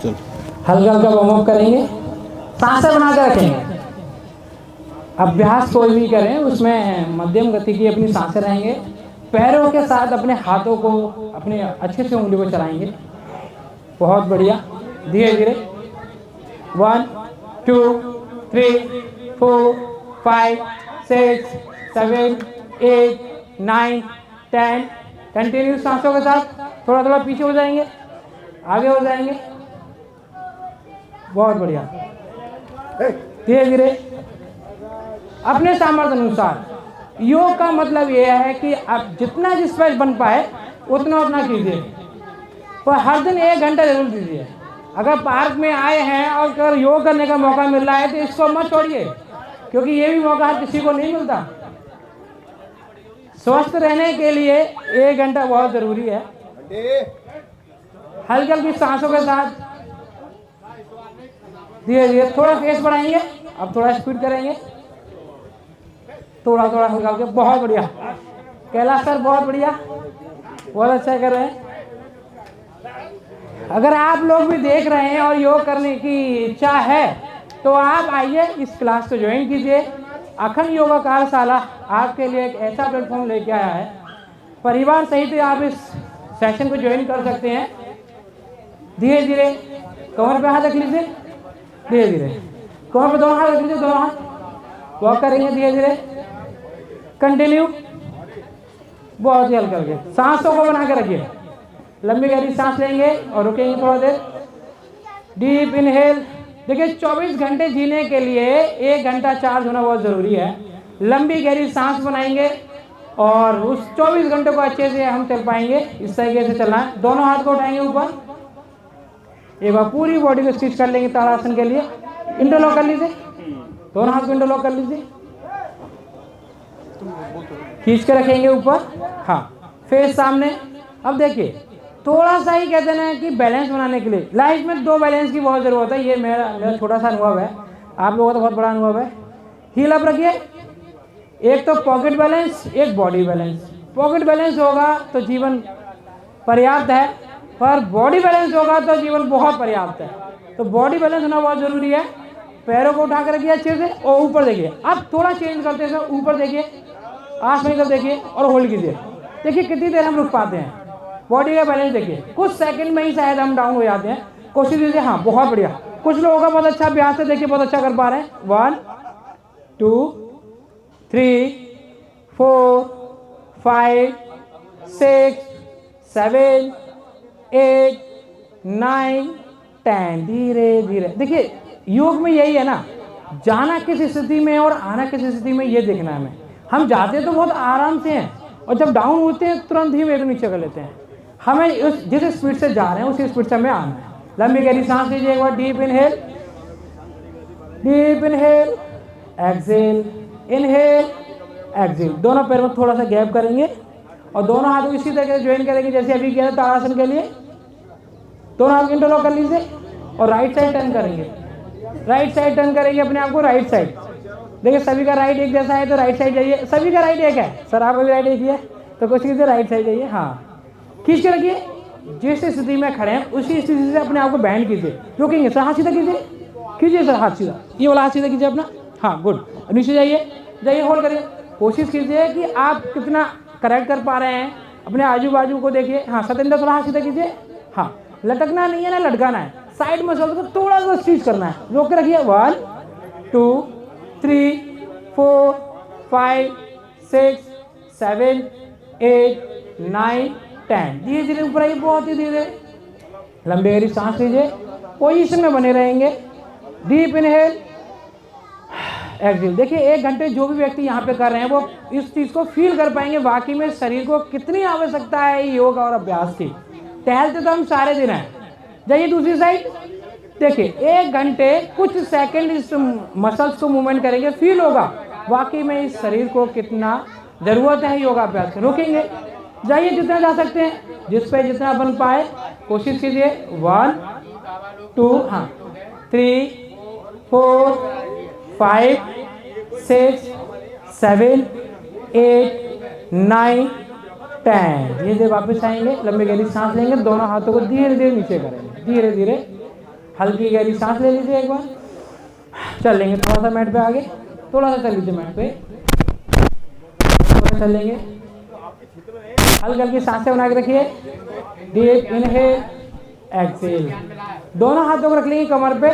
हल्का हल्का warm up करेंगे, सांसें बना के रखेंगे। अभ्यास कोई भी करें उसमें मध्यम गति की अपनी सांसें रहेंगे। पैरों के साथ अपने हाथों को अपने अच्छे से उंगली को चलाएंगे। बहुत बढ़िया, धीरे धीरे। 1 2 3 4 5 6 7 8 9 10। कंटिन्यू सांसों के साथ थोड़ा थोड़ा पीछे हो जाएंगे, आगे हो जाएंगे। बहुत बढ़िया, धीरे धीरे अपने सामर्थ्य अनुसार। योग का मतलब यह है कि आप जितना जिस पर बन पाए उतना उतना कीजिए, पर हर दिन 1 घंटा जरूर दीजिए। अगर पार्क में आए हैं और अगर योग करने का मौका मिल रहा है तो इसको मत छोड़िए, क्योंकि ये भी मौका हर किसी को नहीं मिलता। स्वस्थ रहने के लिए 1 घंटा बहुत जरूरी है। हल्की हल्की सांसों के साथ धीरे धीरे थोड़ा फेस बढ़ाएंगे। अब थोड़ा स्पीड करेंगे, थोड़ा थोड़ा हल्का हल्का। बहुत बढ़िया कैलाश सर, बहुत बढ़िया, बहुत अच्छा कर रहे हैं। अगर आप लोग भी देख रहे हैं और योग करने की इच्छा है तो आप आइए, इस क्लास को ज्वाइन कीजिए। अखंड योगा कार्यशाला आपके लिए एक ऐसा प्लेटफॉर्म लेके आया है, परिवार सहित आप इस सेशन को ज्वाइन कर सकते हैं। धीरे धीरे कमर पे हाथ रख लीजिए, धीरे धीरे कमर पे दोनों हाथ रख लीजिए, दोनों हाथ वॉक करेंगे धीरे धीरे, कंटिन्यू। बहुत ही हल्का हल्के सांसों को बना के रखिए। लंबी गहरी सांस लेंगे और रुकेंगे थोड़ा देर। Deep inhale. देखिए 24 घंटे जीने के लिए 1 घंटा चार्ज होना बहुत जरूरी है। लंबी गहरी सांस बनाएंगे और उस 24 घंटे को अच्छे से हम चल पाएंगे। इस तरीके से चलना है। दोनों हाथ को उठाएंगे ऊपर, एक बार पूरी बॉडी को स्टिच कर लेंगे ताड़ासन के लिए। इंटरलॉक कर लीजिए, दोनों हाथ को इंटरलॉक कर लीजिए, खींच के रखेंगे ऊपर। हाँ, फेस सामने। अब देखिए थोड़ा सा ही कहते हैं कि बैलेंस बनाने के लिए लाइफ में 2 बैलेंस की बहुत जरूरत है। ये मेरा छोटा सा अनुभव है, आप लोगों का तो बहुत बड़ा अनुभव है। हील अप रखिए। एक तो पॉकेट बैलेंस, एक बॉडी बैलेंस। पॉकेट बैलेंस होगा तो जीवन पर्याप्त है, पर बॉडी बैलेंस होगा तो जीवन बहुत पर्याप्त है। तो बॉडी बैलेंस होना बहुत जरूरी है। पैरों को उठा कर रखिए अच्छे से और ऊपर देखिए। अब थोड़ा चेंज करते हैं, ऊपर देखिए, आसमान की तरफ देखिए और होल्ड कीजिए। देखिए कितनी देर हम रुक पाते हैं। बॉडी का बैलेंस देखिए, कुछ सेकंड में ही शायद हम डाउन हो जाते हैं। कोशिश कीजिए। हाँ, बहुत बढ़िया। कुछ लोगों का बहुत अच्छा अभ्यास है, देखिए बहुत अच्छा कर पा रहे हैं। 1 2 3 4 5 6 7 8 9 10। धीरे धीरे देखिए, योग में यही है ना, जाना किस स्थिति में और आना किस स्थिति में, ये देखना है हमें। हम जाते तो बहुत आराम से हैं और जब डाउन होते हैं तुरंत ही वेग नीचे कर लेते हैं। हमें उस जिस स्पीड से जा रहे हैं उसी स्पीड से हमें आना है। लंबी गहरी सांस लीजिए एक बार। Deep inhale, deep inhale, exhale, inhale, exhale. दोनों पैर में थोड़ा सा गैप करेंगे और दोनों हाथों को इसी तरीके से ज्वाइन करेंगे जैसे अभी किया था ताड़ासन के लिए। दोनों हाथ इंटरलॉक कर लीजिए और राइट साइड टर्न करेंगे। राइट साइड टर्न करेंगे अपने आप को, राइट साइड। देखिए सभी का राइट एक जैसा है तो राइट साइड जाइए। सभी का राइट एक है सर, आपका भी राइट एक ही है तो कोशिश कीजिए राइट साइड जाइए। हाँ, खींच के रखिए। जिस स्थिति में खड़े हैं उसी स्थिति से अपने आप को बैंड कीजिए। रुकेंगे सर, हाथ सीधा कीजिए, कीजिए सर हाथ सीधा, ये वाला हाथ सीधा कीजिए अपना। हाँ, गुड। नीचे जाइए, जाइए, होल्ड करिए। कोशिश कीजिए कि आप कितना करेक्ट कर पा रहे हैं। अपने आजू बाजू को देखिए। हाँ, सतेंद्र थोड़ा हाथ सीधा कीजिए। हाँ, लटकना नहीं है ना लटकाना है। साइड मसल को थोड़ा सा स्ट्रेच करना है। रोक के रखिए। 1 2 3 4 5 6 7 8 9 10। धीरे धीरे ऊपर आइए, बहुत ही धीरे। लंबी गहरी सांस लीजिए, पोजीशन में बने रहेंगे। Deep inhale, exhale. देखिए 1 घंटे जो भी व्यक्ति यहाँ पे कर रहे हैं वो इस चीज को फील कर पाएंगे वाकई में शरीर को कितनी आवश्यकता है योग और अभ्यास की। टहलते तो हम सारे दिन हैं। जाइए दूसरी साइड। देखिए 1 घंटे कुछ सेकंड इस मसल्स को मूवमेंट करेंगे, फील होगा वाकई में इस शरीर को कितना जरूरत है योगाभ्यास की। रुकेंगे, जाइए जितना जा सकते हैं, जिस पे जितना बन पाए कोशिश कीजिए। 1 2 हाँ 3 4 5 6 7 8 9 10। धीरे धीरे वापस आएंगे, लंबी गहरी सांस लेंगे, दोनों हाथों को धीरे धीरे नीचे करेंगे, धीरे धीरे हल्की गहरी सांस ले लीजिए एक बार, चल लेंगे थोड़ा सा मैट पे आगे, थोड़ा सा चल लीजिए मैट पे, थोड़ा चल लेंगे, हल्की हल्की सांसें बना के रखिए, डीप इनहेल एक्सेल, दोनों हाथों को रख लेंगे कमर पे,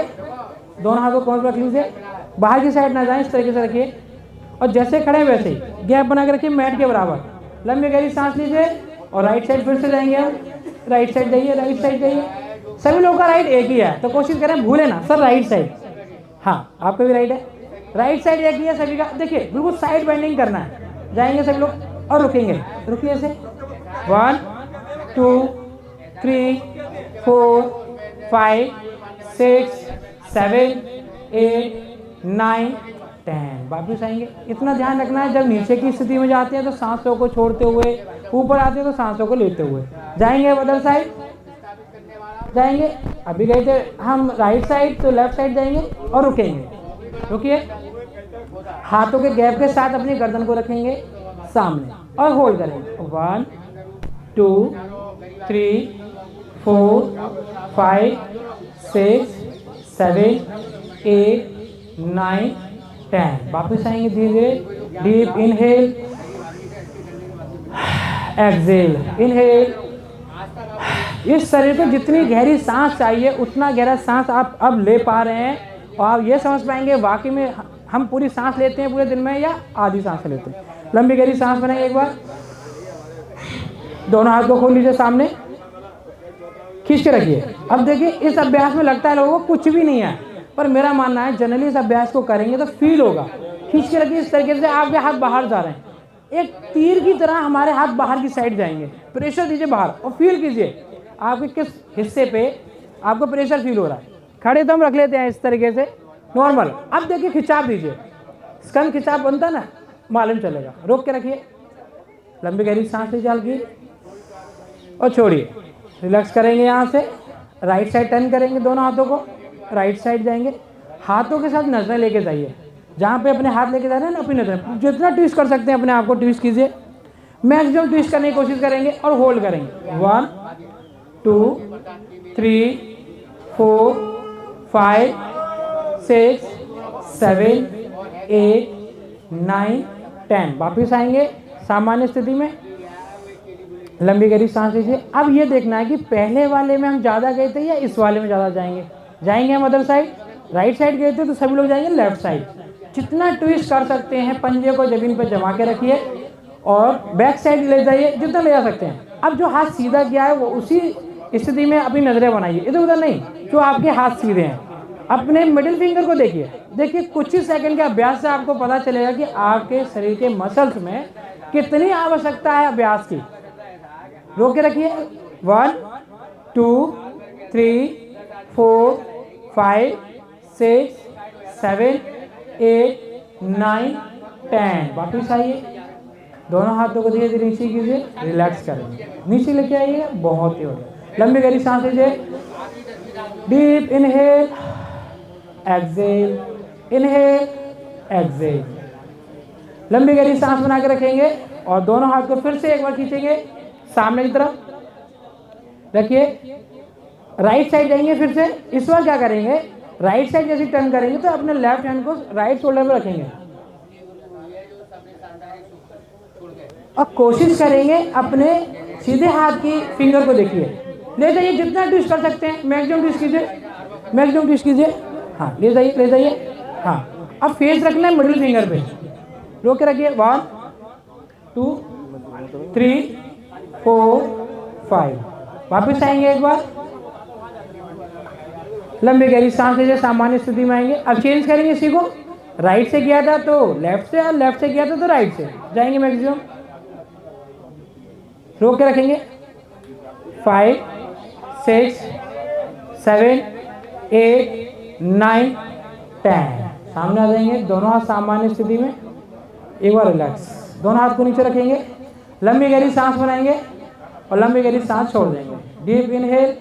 दोनों हाथों को कमर पे रख लीजिए, बाहर की साइड ना जाए, इस तरीके से रखिए और जैसे खड़े हैं वैसे ही गैप बना के रखिए मैट के बराबर, लंबी गहरी सांस लीजिए और राइट साइड फिर से जाएंगे हम, राइट साइड जाइए, राइट साइड जाइए, सभी लोगों का राइट एक ही है तो कोशिश करें भूले ना सर राइट साइड, हाँ आपका भी राइट है, राइट साइड एक ही है सभी का, देखिए बिल्कुल साइड बेंडिंग करना है, जाएंगे सभी लोग और रुकेंगे, रुकिए ऐसे 1 2 3 4 5 6 7 8 9 10, वापिस आएंगे। इतना ध्यान रखना है जब नीचे की स्थिति में जाते हैं तो सांसों को छोड़ते हुए, ऊपर आते हैं तो सांसों को लेते हुए, जाएंगे बदल साइड, जाएंगे अभी गए थे हम राइट साइड तो लेफ्ट साइड जाएंगे और रुकेंगे, रुकिए, हाथों के गैप के साथ अपनी गर्दन को रखेंगे सामने और होल्ड करेंगे 1 2 3 4 5 6 7 8 9 10, वापिस आएंगे धीरे धीरे, डीप इनहेल एक्सेल, इनहेल, इस शरीर को जितनी गहरी सांस चाहिए उतना गहरा सांस आप अब ले पा रहे हैं और आप ये समझ पाएंगे वाकई में हम पूरी सांस लेते हैं पूरे दिन में या आधी सांस लेते हैं। लंबी गहरी सांस बनाइए एक बार, दोनों हाथ को खोल लीजिए सामने, खींच के रखिए। अब देखिए इस अभ्यास में लगता है लोगों को कुछ भी नहीं है, पर मेरा मानना है जनरली इस अभ्यास को करेंगे तो फील होगा। खींच के रखिए इस तरीके से, आपके हाथ बाहर जा रहे हैं, एक तीर की तरह हमारे हाथ बाहर की साइड जाएंगे, प्रेशर दीजिए बाहर और फील कीजिए आपके किस हिस्से पे आपको प्रेशर फील हो रहा है। खड़े तो हम रख लेते हैं इस तरीके से नॉर्मल, अब देखिए खिंचाव दीजिए, स्कंद खिंचाव बनता ना, मालूम चलेगा। रोक के रखिए, लंबी गहरी सांस लीजिए हल्की और छोड़िए, रिलैक्स करेंगे। यहाँ से राइट साइड टर्न करेंगे, दोनों हाथों को राइट साइड जाएंगे, हाथों के साथ नजरें लेके जाइए, जहाँ पे अपने हाथ लेके जा रहे हैं ना अपनी नजरें जितना ट्विस्ट कर सकते हैं अपने आप को ट्विस्ट कीजिए, मैक्सिमम ट्विस्ट करने की कोशिश करेंगे और होल्ड करेंगे 1 2 3 4 5 6 7 8 9 10, वापिस आएंगे सामान्य स्थिति में। लंबी गहरी सांस लीजिए। अब ये देखना है कि पहले वाले में हम ज़्यादा गए थे या इस वाले में ज़्यादा जाएंगे हम अदर साइड, राइट साइड गए थे तो सभी लोग जाएंगे लेफ्ट साइड। जितना ट्विस्ट कर सकते हैं पंजे को जमीन पर जमा के रखिए और बैक साइड ले जाइए जितना ले जा सकते हैं। अब जो हाथ सीधा किया है वो उसी स्थिति में अपनी नजरें बनाइए, इधर उधर नहीं, जो आपके हाथ सीधे हैं। अपने मिडिल फिंगर को देखिए, देखिए कुछ ही सेकंड के अभ्यास से आपको पता चलेगा कि आपके शरीर के मसल्स में कितनी आवश्यकता है अभ्यास की। रोक के रखिए 1 2 3 4 5 6 7 8 9 10, वापिस आइए, दोनों हाथों को धीरे धीरे नीचे कीजिए, रिलैक्स करेंगे, नीचे लेके आइए, बहुत ही हो गया। लंबी गहरी सांस लीजिए, deep inhale exhale, inhale exhale, लंबी गहरी सांस बना के रखेंगे और दोनों हाथ को फिर से एक बार खींचेंगे सामने की तरफ रखिए, राइट साइड जाएंगे फिर से। इस बार क्या करेंगे, राइट साइड जैसे टर्न करेंगे तो अपने लेफ्ट हैंड को राइट शोल्डर पर रखेंगे और कोशिश करेंगे अपने सीधे हाथ की फिंगर को देखिए, ले जाइए जितना ट्विस्ट कर सकते हैं, मैक्सिमम ट्विस्ट कीजिए, मैक्सिमम ट्विस्ट कीजिए, हाँ ले जाइए ले जाइए, हाँ। अब फेस रखना है मिडिल फिंगर पे, रोक के रखिए 1 2 3 4 5, वापस आएंगे एक बार, लंबी गहरी सांस लीजिए, सामान्य स्थिति में आएंगे। अब चेंज करेंगे इसी को, राइट से किया था तो लेफ्ट से और लेफ्ट से किया था तो राइट से जाएंगे मैक्सिमम। रोक के रखेंगे 5 6 7 8 9 10, सामने आ जाएंगे, दोनों हाथ सामान्य स्थिति में। एक बार रिलैक्स, दोनों हाथ को नीचे रखेंगे, लंबी गहरी सांस बनाएंगे और लंबी गहरी सांस छोड़ देंगे। डीप इनहेल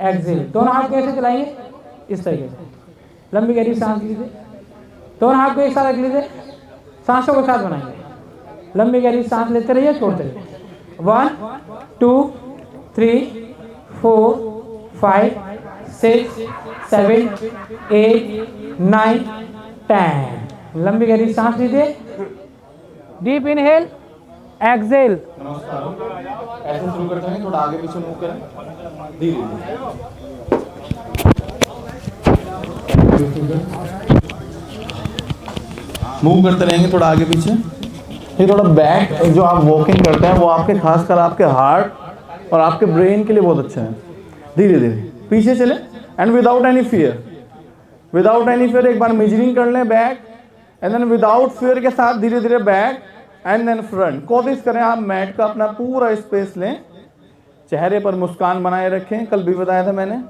एक्सेल, दोनों हाथ कैसे चलाएंगे इस तरीके से, लंबी गहरी सांस लीजिए, दोनों हाथ को एक साथ रख लीजिए, सांसों को साथ बनाएंगे, लंबी गहरी सांस लेते रहिए, छोड़ते रहिए। 1 2 3 4 5 6 7 8 9 10। लंबी गहरी सांस लीजिए, डीप इनहेल, एक्सेल। ऐसे शुरू करते हैं, थोड़ा आगे पीछे मूव करें धीरे धीरे, मूव करते रहेंगे थोड़ा आगे पीछे। ये थोड़ा बैक जो आप वॉकिंग करते हैं वो आपके खासकर आपके हार्ट और आपके ब्रेन के लिए बहुत अच्छा है। धीरे धीरे पीछे चले and without any fear, without any fear एक बार मेजरिंग कर लें back and then without fear के साथ धीरे धीरे बैक एंड देन फ्रंट। कोशिश करें आप मैट का अपना पूरा स्पेस लें, चेहरे पर मुस्कान बनाए रखें, कल भी बताया था मैंने,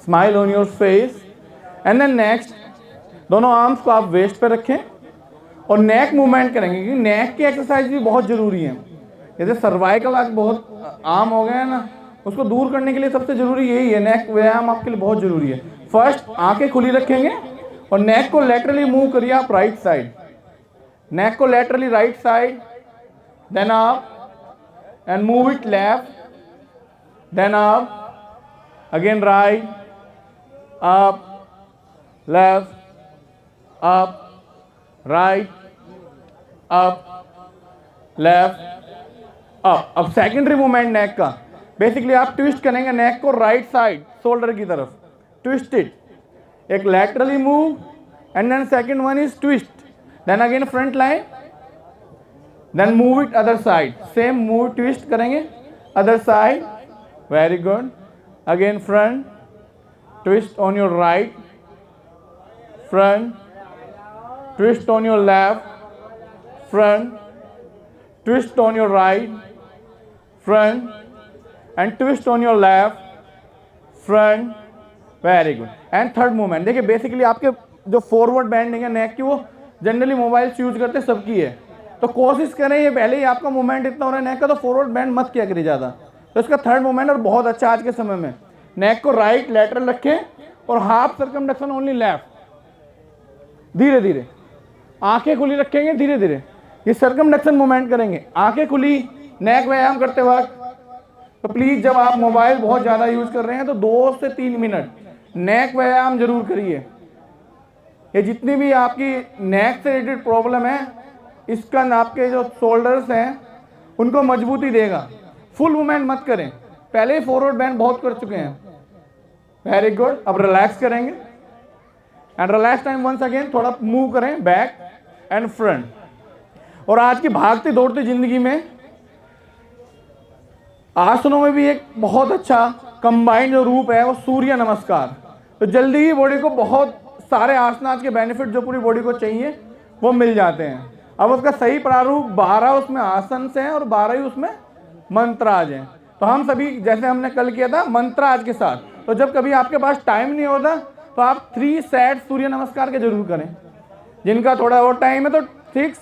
smile on your face. And then next दोनों आर्म्स को आप वेस्ट पे रखें और नेक मूवमेंट करेंगे, क्योंकि नेक की एक्सरसाइज भी बहुत जरूरी है। जैसे सर्वाइकल आज बहुत आम हो गया है ना, उसको दूर करने के लिए सबसे जरूरी यही है, नेक व्यायाम आपके लिए बहुत जरूरी है। फर्स्ट आंखें खुली रखेंगे और नेक को लेटरली मूव करिए आप राइट साइड, नेक को laterally right side, then up and move it left, then up again right, up left, up right, up left, up. अब सेकेंडरी मूवमेंट नेक का, बेसिकली आप ट्विस्ट करेंगे नेक को राइट साइड शोल्डर की तरफ, twist it, एक laterally move and then second one is twist, then again front line, then move it other side, same move twist करेंगे other side, very good, again front, twist on your right, front, twist on your left, front, twist on your right, front, and twist on your left, front, very good. And third movement, देखिए basically आपके जो forward bending है नेक की, वो generally mobile use करते सबकी है, तो कोशिश करें ये पहले ही आपका मूवमेंट इतना हो रहा है नेक का, तो फॉरवर्ड बैंड मत किया करिए ज़्यादा। तो इसका थर्ड मूवमेंट और बहुत अच्छा आज के समय में, नेक को राइट लेटरल रखें और हाफ सर्कमडक्शन ओनली लेफ्ट, धीरे धीरे आंखें खुली रखेंगे, धीरे धीरे ये सर्कमडक्शन मूवमेंट करेंगे, आंखें खुली नेक व्यायाम करते वक्त। तो प्लीज जब आप मोबाइल बहुत ज्यादा यूज कर रहे हैं तो 2 से 3 मिनट नेक व्यायाम जरूर करिए। ये जितनी भी आपकी नेक से रिलेटेड प्रॉब्लम है, इसका आपके जो शोल्डर्स हैं उनको मजबूती देगा। फुल मूवमेंट मत करें, पहले ही फॉरवर्ड बैंड बहुत कर चुके हैं। वेरी गुड, अब रिलैक्स करेंगे and relax time once again, थोड़ा मूव करें बैक एंड फ्रंट। और आज की भागती दौड़ती जिंदगी में आसनों में भी एक बहुत अच्छा कंबाइंड जो रूप है वो सूर्य नमस्कार। तो जल्दी ही बॉडी को बहुत सारे आसन आज के बेनिफिट जो पूरी बॉडी को चाहिए वो मिल जाते हैं। अब उसका सही प्रारूप 12 उसमें आसन से हैं और 12 ही उसमें मंत्राज हैं। तो हम सभी जैसे हमने कल किया था मंत्राज के साथ, तो जब कभी आपके पास टाइम नहीं होता तो आप 3 सेट सूर्य नमस्कार के जरूर करें। जिनका थोड़ा और टाइम है तो 6,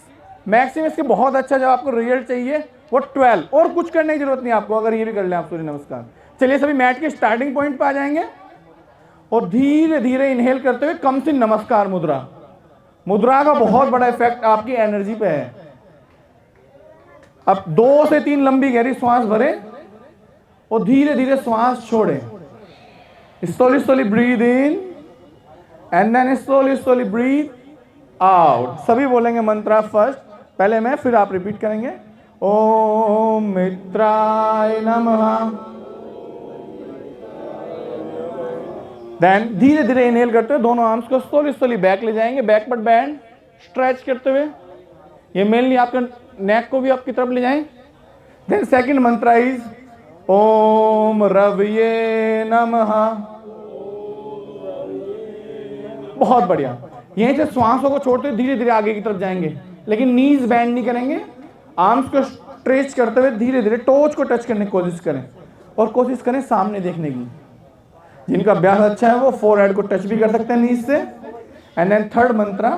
मैक्सिमम इसके बहुत अच्छा जब आपको रिजल्ट चाहिए वो 12, और कुछ करने की जरूरत नहीं आपको, अगर ये भी कर लें आप सूर्य नमस्कार। चलिए सभी मैट के स्टार्टिंग पॉइंट पे आ जाएंगे और धीरे धीरे इनहेल करते हुए कमसिन नमस्कार मुद्रा। मुद्रा का बहुत बड़ा इफेक्ट आपकी एनर्जी पे है। अब 2 से 3 लंबी गहरी श्वास भरें और धीरे धीरे श्वास छोड़ें। Slowly slowly breathe in and then slowly slowly breathe out. सभी बोलेंगे मंत्रा फर्स्ट, पहले मैं फिर आप रिपीट करेंगे। ओम मित्राय नमः। देन धीरे धीरे इनहेल करते हुए दोनों आर्म्स को स्लोली स्लोली बैक ले जाएंगे, बैकवर्ड बैंड स्ट्रेच करते हुए, ये मेनली आपके नेक को भी आपकी तरफ ले जाएं। देन सेकंड मंत्रा इज ओम रवये नमः। बहुत बढ़िया। यहीं से श्वासों को छोड़ते हुए धीरे धीरे आगे की तरफ जाएंगे, लेकिन नीज बैंड नहीं करेंगे। आर्म्स को स्ट्रेच करते हुए धीरे धीरे टोच को टच करने की कोशिश करें और कोशिश करें सामने देखने की। जिनका अभ्यास अच्छा है वो फोरहेड को टच भी कर सकते हैं नीज से। एंड देन थर्ड मंत्रा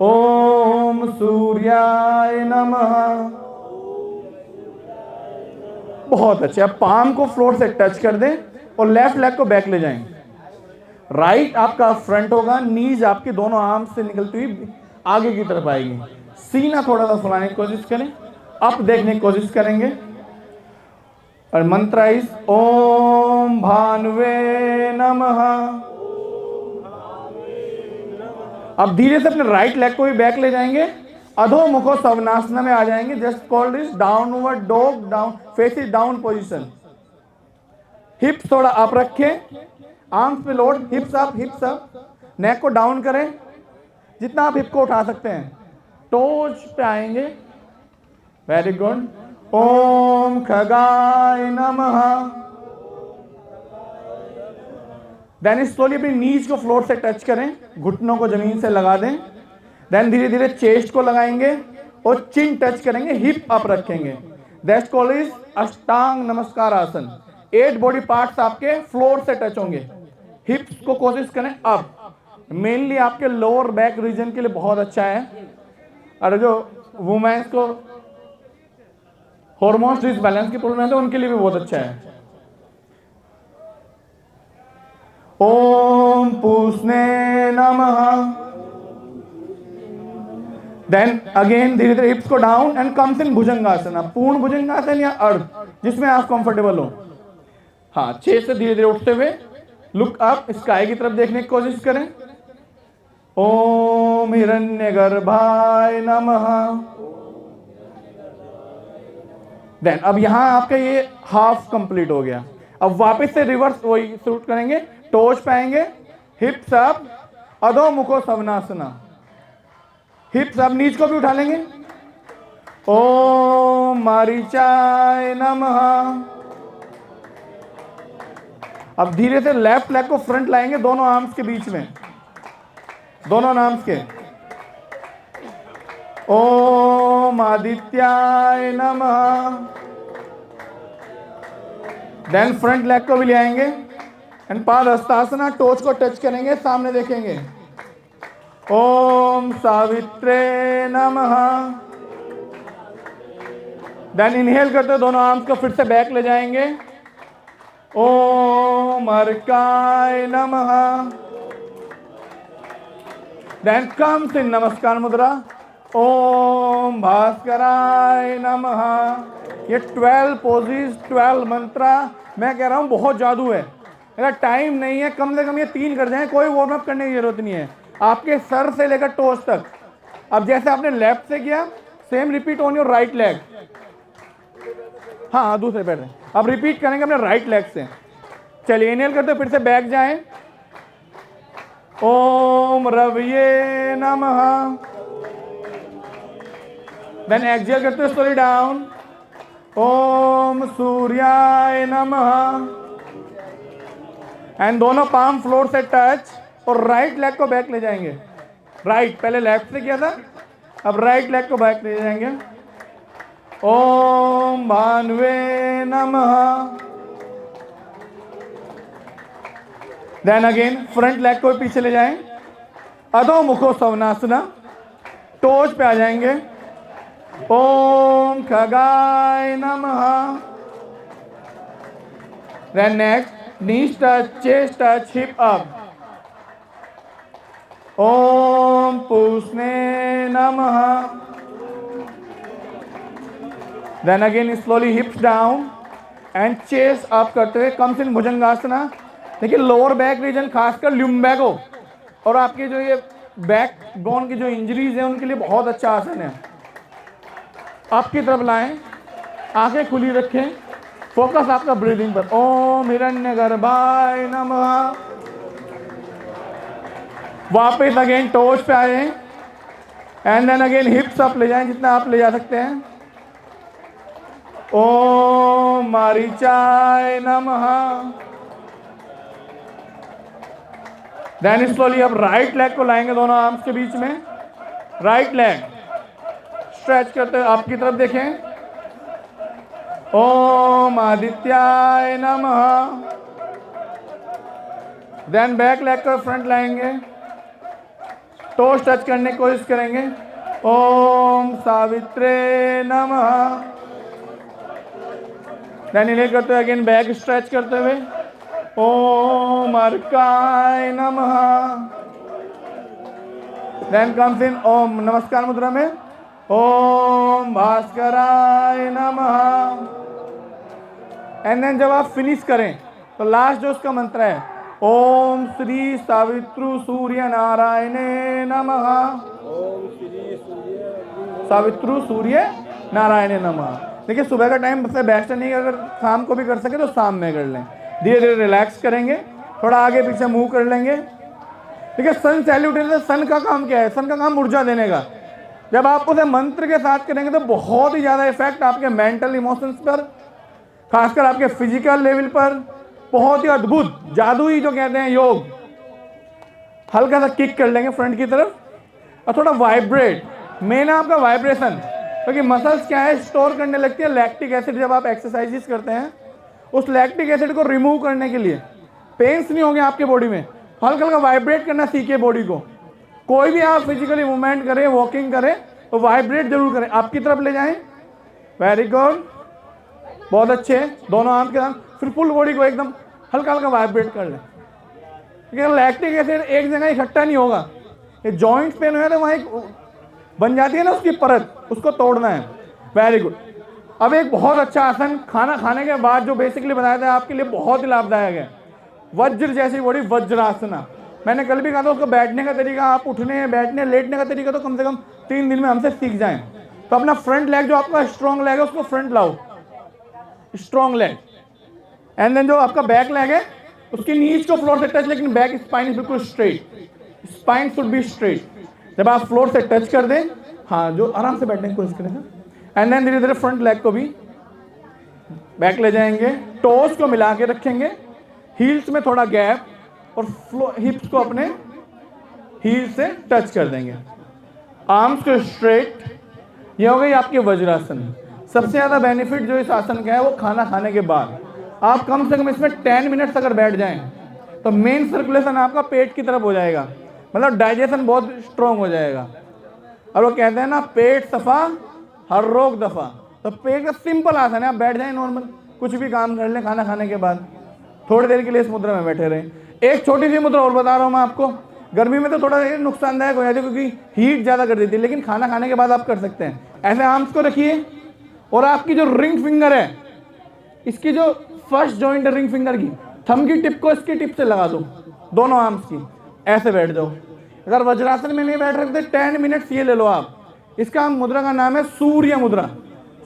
ओम सूर्याय नमः। बहुत अच्छे। अब पाम को फ्लोर से टच कर दें और लेफ्ट लेग को बैक ले जाएं। राइट आपका फ्रंट होगा, नीज आपके दोनों आर्म से निकलती हुई आगे की तरफ आएगी। सीना थोड़ा सा फुलाने की कोशिश करें, अप देखने की कोशिश करेंगे। और मंत्र इज ओम ओम भानुवे नमः। अब धीरे से अपने राइट लेग को भी बैक ले जाएंगे, अधोमुखो सवनासना में आ जाएंगे। Just called is downward dog, down faces down position. Hips थोड़ा अप रखें, आर्म्स पे load, hips up, hips up. Neck को डाउन करें, जितना आप हिप को उठा सकते हैं। टोज पे आएंगे, वेरी गुड। ओम खगाय नमः। देन स्लोली अपनी नीज को फ्लोर से टच करें, घुटनों को जमीन से लगा दें। देन धीरे धीरे चेस्ट को लगाएंगे और चिन टच करेंगे, हिप अप रखेंगे। दैट्स कॉल्ड इज अष्टांग नमस्कार आसन। 8 बॉडी पार्ट्स आपके फ्लोर से टच होंगे। हिप्स को कोशिश करें अप, मेनली आपके लोअर बैक रीजन के लिए बहुत अच्छा है, और जो वुमेन्स को हार्मोन्स डिसबैलेंस की प्रॉब्लम है तो उनके लिए भी बहुत अच्छा है। ओम पूष्णे नमः। देन अगेन धीरे धीरे हिप्स को डाउन एंड कम्स इन भुजंगासन। पूर्ण भुजंगासन या अर्ध, जिसमें आप कंफर्टेबल हो। हाँ, 6 से धीरे धीरे उठते हुए लुक अप, स्काई की तरफ देखने की कोशिश करें। ओम हिरण्यगर्भाय नमः। देन अब यहां आपका ये हाफ कंप्लीट हो गया। अब वापस से रिवर्स वही शूट करेंगे, टोज पाएंगे, हिप्स अप, अधोमुखो सवनासना। हिप्स अप, नीज को भी उठा लेंगे। ओम मारीचाय नमः। अब धीरे से लेफ्ट लेग को फ्रंट लाएंगे, दोनों आर्म्स के बीच में, दोनों आर्म्स के। ओम आदित्याय नमः। देन फ्रंट लेग को भी ले आएंगे एंड पादहस्तासना, टोच को टच करेंगे, सामने देखेंगे। ओम सावित्रे नमः। देन इनहेल करते दोनों आर्म्स को फिर से बैक ले जाएंगे। ओम अर्काय नमः। देन कम्स इन नमस्कार मुद्रा। ओम भास्कराय नमः। ये 12 पोजेस, 12 मंत्रा, मैं कह रहा हूं बहुत जादू है। अगर टाइम नहीं है, कम से कम ये 3 कर जाएं, कोई वार्म अप करने की जरूरत नहीं है। आपके सर से लेकर टोस तक। अब जैसे आपने लेफ्ट से किया, same repeat on your right leg. हाँ, दूसरे पैर से अब रिपीट करेंगे अपने राइट लेग से। चलिए, इनहेल करते फिर से बैक जाएं। ओम रवये नमः। देन एक्सहेल करते हुए स्लोली डाउन। ओम सूर्याय नमः। एंड दोनों पाम फ्लोर से टच और राइट लेग को बैक ले जाएंगे। राइट, पहले लेफ्ट से किया था, अब राइट लेग को बैक ले जाएंगे। ओम भानुवे नमः। देन अगेन फ्रंट लेग को पीछे ले जाएं, अधोमुखो सवनासना, टोज पे आ जाएंगे। ओम खगाय नमः। Then next knees touch, chest touch, hip up. Om पूष्णे नमः। Then again slowly hips down and chest up करते हुए कम्स इन भुजंगासना। देखिए, लोअर बैक रीजन, खासकर ल्यूम्बैगो और आपके जो ये बैक बोन की जो इंजरीज है उनके लिए बहुत अच्छा आसन है। आपकी तरफ लाएं, आंखें खुली रखें, फोकस आपका ब्रीदिंग पर। ओम हिरण्यगर्भाय नमः। वापस अगेन टोज पे आए and then again hips up ले जाएं, जितना आप ले जा सकते हैं। ओम मारीचाय नमः। देन स्लोली अब राइट लेग को लाएंगे दोनों आर्म्स के बीच में। राइट लेग स्ट्रेच करते हुए आपकी तरफ देखें। ओम आदित्याय नमः। देन बैक लेग को फ्रंट लाएंगे, टोस टच करने की कोशिश करेंगे। ओम सावित्रे नमः। देन इनहेल करते हुए अगेन बैक स्ट्रेच करते हुए। ओम अर्काय नमः। देन कम्स इन ओम नमस्कार मुद्रा में। ओम भास्कराय नमः। एंड देन जब आप फिनिश करें तो लास्ट जो उसका मंत्र है, ओम श्री सावित्रु सूर्य नारायणे नमः। सावित्रु सूर्य नारायण नमः। देखिए सुबह का टाइम सबसे बेस्ट नहीं, अगर शाम को भी कर सके तो शाम में कर लें। धीरे धीरे रिलैक्स करेंगे, थोड़ा आगे पीछे मूव कर लेंगे। देखिए सन सैल्यूटेशन, सन का काम क्या है? सन का काम ऊर्जा देने का। जब आप उसे मंत्र के साथ करेंगे तो बहुत ही ज़्यादा इफेक्ट आपके मेंटल इमोशंस पर, खासकर आपके फिजिकल लेवल पर बहुत ही अद्भुत जादुई जो कहते हैं योग। हल्का सा किक कर लेंगे फ्रंट की तरफ और थोड़ा वाइब्रेट। मेन है आपका वाइब्रेशन, क्योंकि मसल्स क्या है, स्टोर करने लगती है लैक्टिक एसिड। जब आप एक्सरसाइजेस करते हैं उस लैक्टिक एसिड को रिमूव करने के लिए पेन्स नहीं होंगे आपके बॉडी में। हल्का हल्का वाइब्रेट करना सीखिए बॉडी को। कोई भी आप फिजिकली मूवमेंट करें, वॉकिंग करें तो वाइब्रेट जरूर करें। आपकी तरफ ले जाएं, वेरी गुड, बहुत अच्छे। दोनों हाथ के साथ फिर फुल बॉडी को एकदम हल्का हल्का वाइब्रेट कर लें। क्योंकि लैक्टिक एसिड एक जगह इकट्ठा नहीं होगा, ये जॉइंट्स पेन हुआ तो वहाँ एक बन जाती है ना उसकी परत, उसको तोड़ना है। Very good. अब एक बहुत अच्छा आसन खाना खाने के बाद जो बेसिकली बताया था आपके लिए बहुत ही लाभदायक है, वज्र जैसी बॉडी, वज्रासना। मैंने कल भी कहा था उसको बैठने का तरीका, आप उठने बैठने लेटने का तरीका तो कम से कम 3 दिन में हमसे सीख जाएं। तो अपना फ्रंट लेग जो आपका स्ट्रॉन्ग लेग है उसको फ्रंट लाओ, स्ट्रॉन्ग लेग। एंड देन जो आपका बैक लेग है उसकी नीज को फ्लोर से टच, लेकिन बैक स्पाइन बिल्कुल straight, spine should be straight. जब आप फ्लोर से टच कर दें, हाँ, जो आराम से बैठने की कोशिश करें। एंड देन धीरे धीरे फ्रंट लेग को भी बैक ले जाएंगे, टोस को मिला के रखेंगे, हील्स में थोड़ा गैप, और हिप्स को अपने हील से टच कर देंगे, आर्म्स को स्ट्रेट। ये हो गई आपकी वज्रासन। सबसे ज़्यादा बेनिफिट जो इस आसन का है वो खाना खाने के बाद आप कम से कम इसमें 10 मिनट्स अगर बैठ जाएं तो मेन सर्कुलेशन आपका पेट की तरफ हो जाएगा, मतलब डाइजेशन बहुत स्ट्रॉन्ग हो जाएगा। और वो कहते हैं ना, पेट सफा हर रोग दफा। तो पेट का सिंपल आसन है, आप बैठ जाएं नॉर्मल, कुछ भी काम कर लें खाना खाने के बाद, थोड़ी देर के लिए इस मुद्रा में बैठे रहें। एक छोटी सी मुद्रा और बता रहा हूँ मैं आपको, गर्मी में तो थोड़ा नुकसानदायक हो जाती है क्योंकि हीट ज़्यादा कर देती है, लेकिन खाना खाने के बाद आप कर सकते हैं। ऐसे आर्म्स को रखिए और आपकी जो रिंग फिंगर है, इसकी जो फर्स्ट जॉइंट है रिंग फिंगर की, थंब की टिप को इसकी टिप से लगा दो, दोनों आर्म्स की, ऐसे बैठ जाओ। अगर वज्रासन में नहीं बैठ सकते 10 मिनट्स ये ले लो आप। इसका मुद्रा का नाम है सूर्य मुद्रा।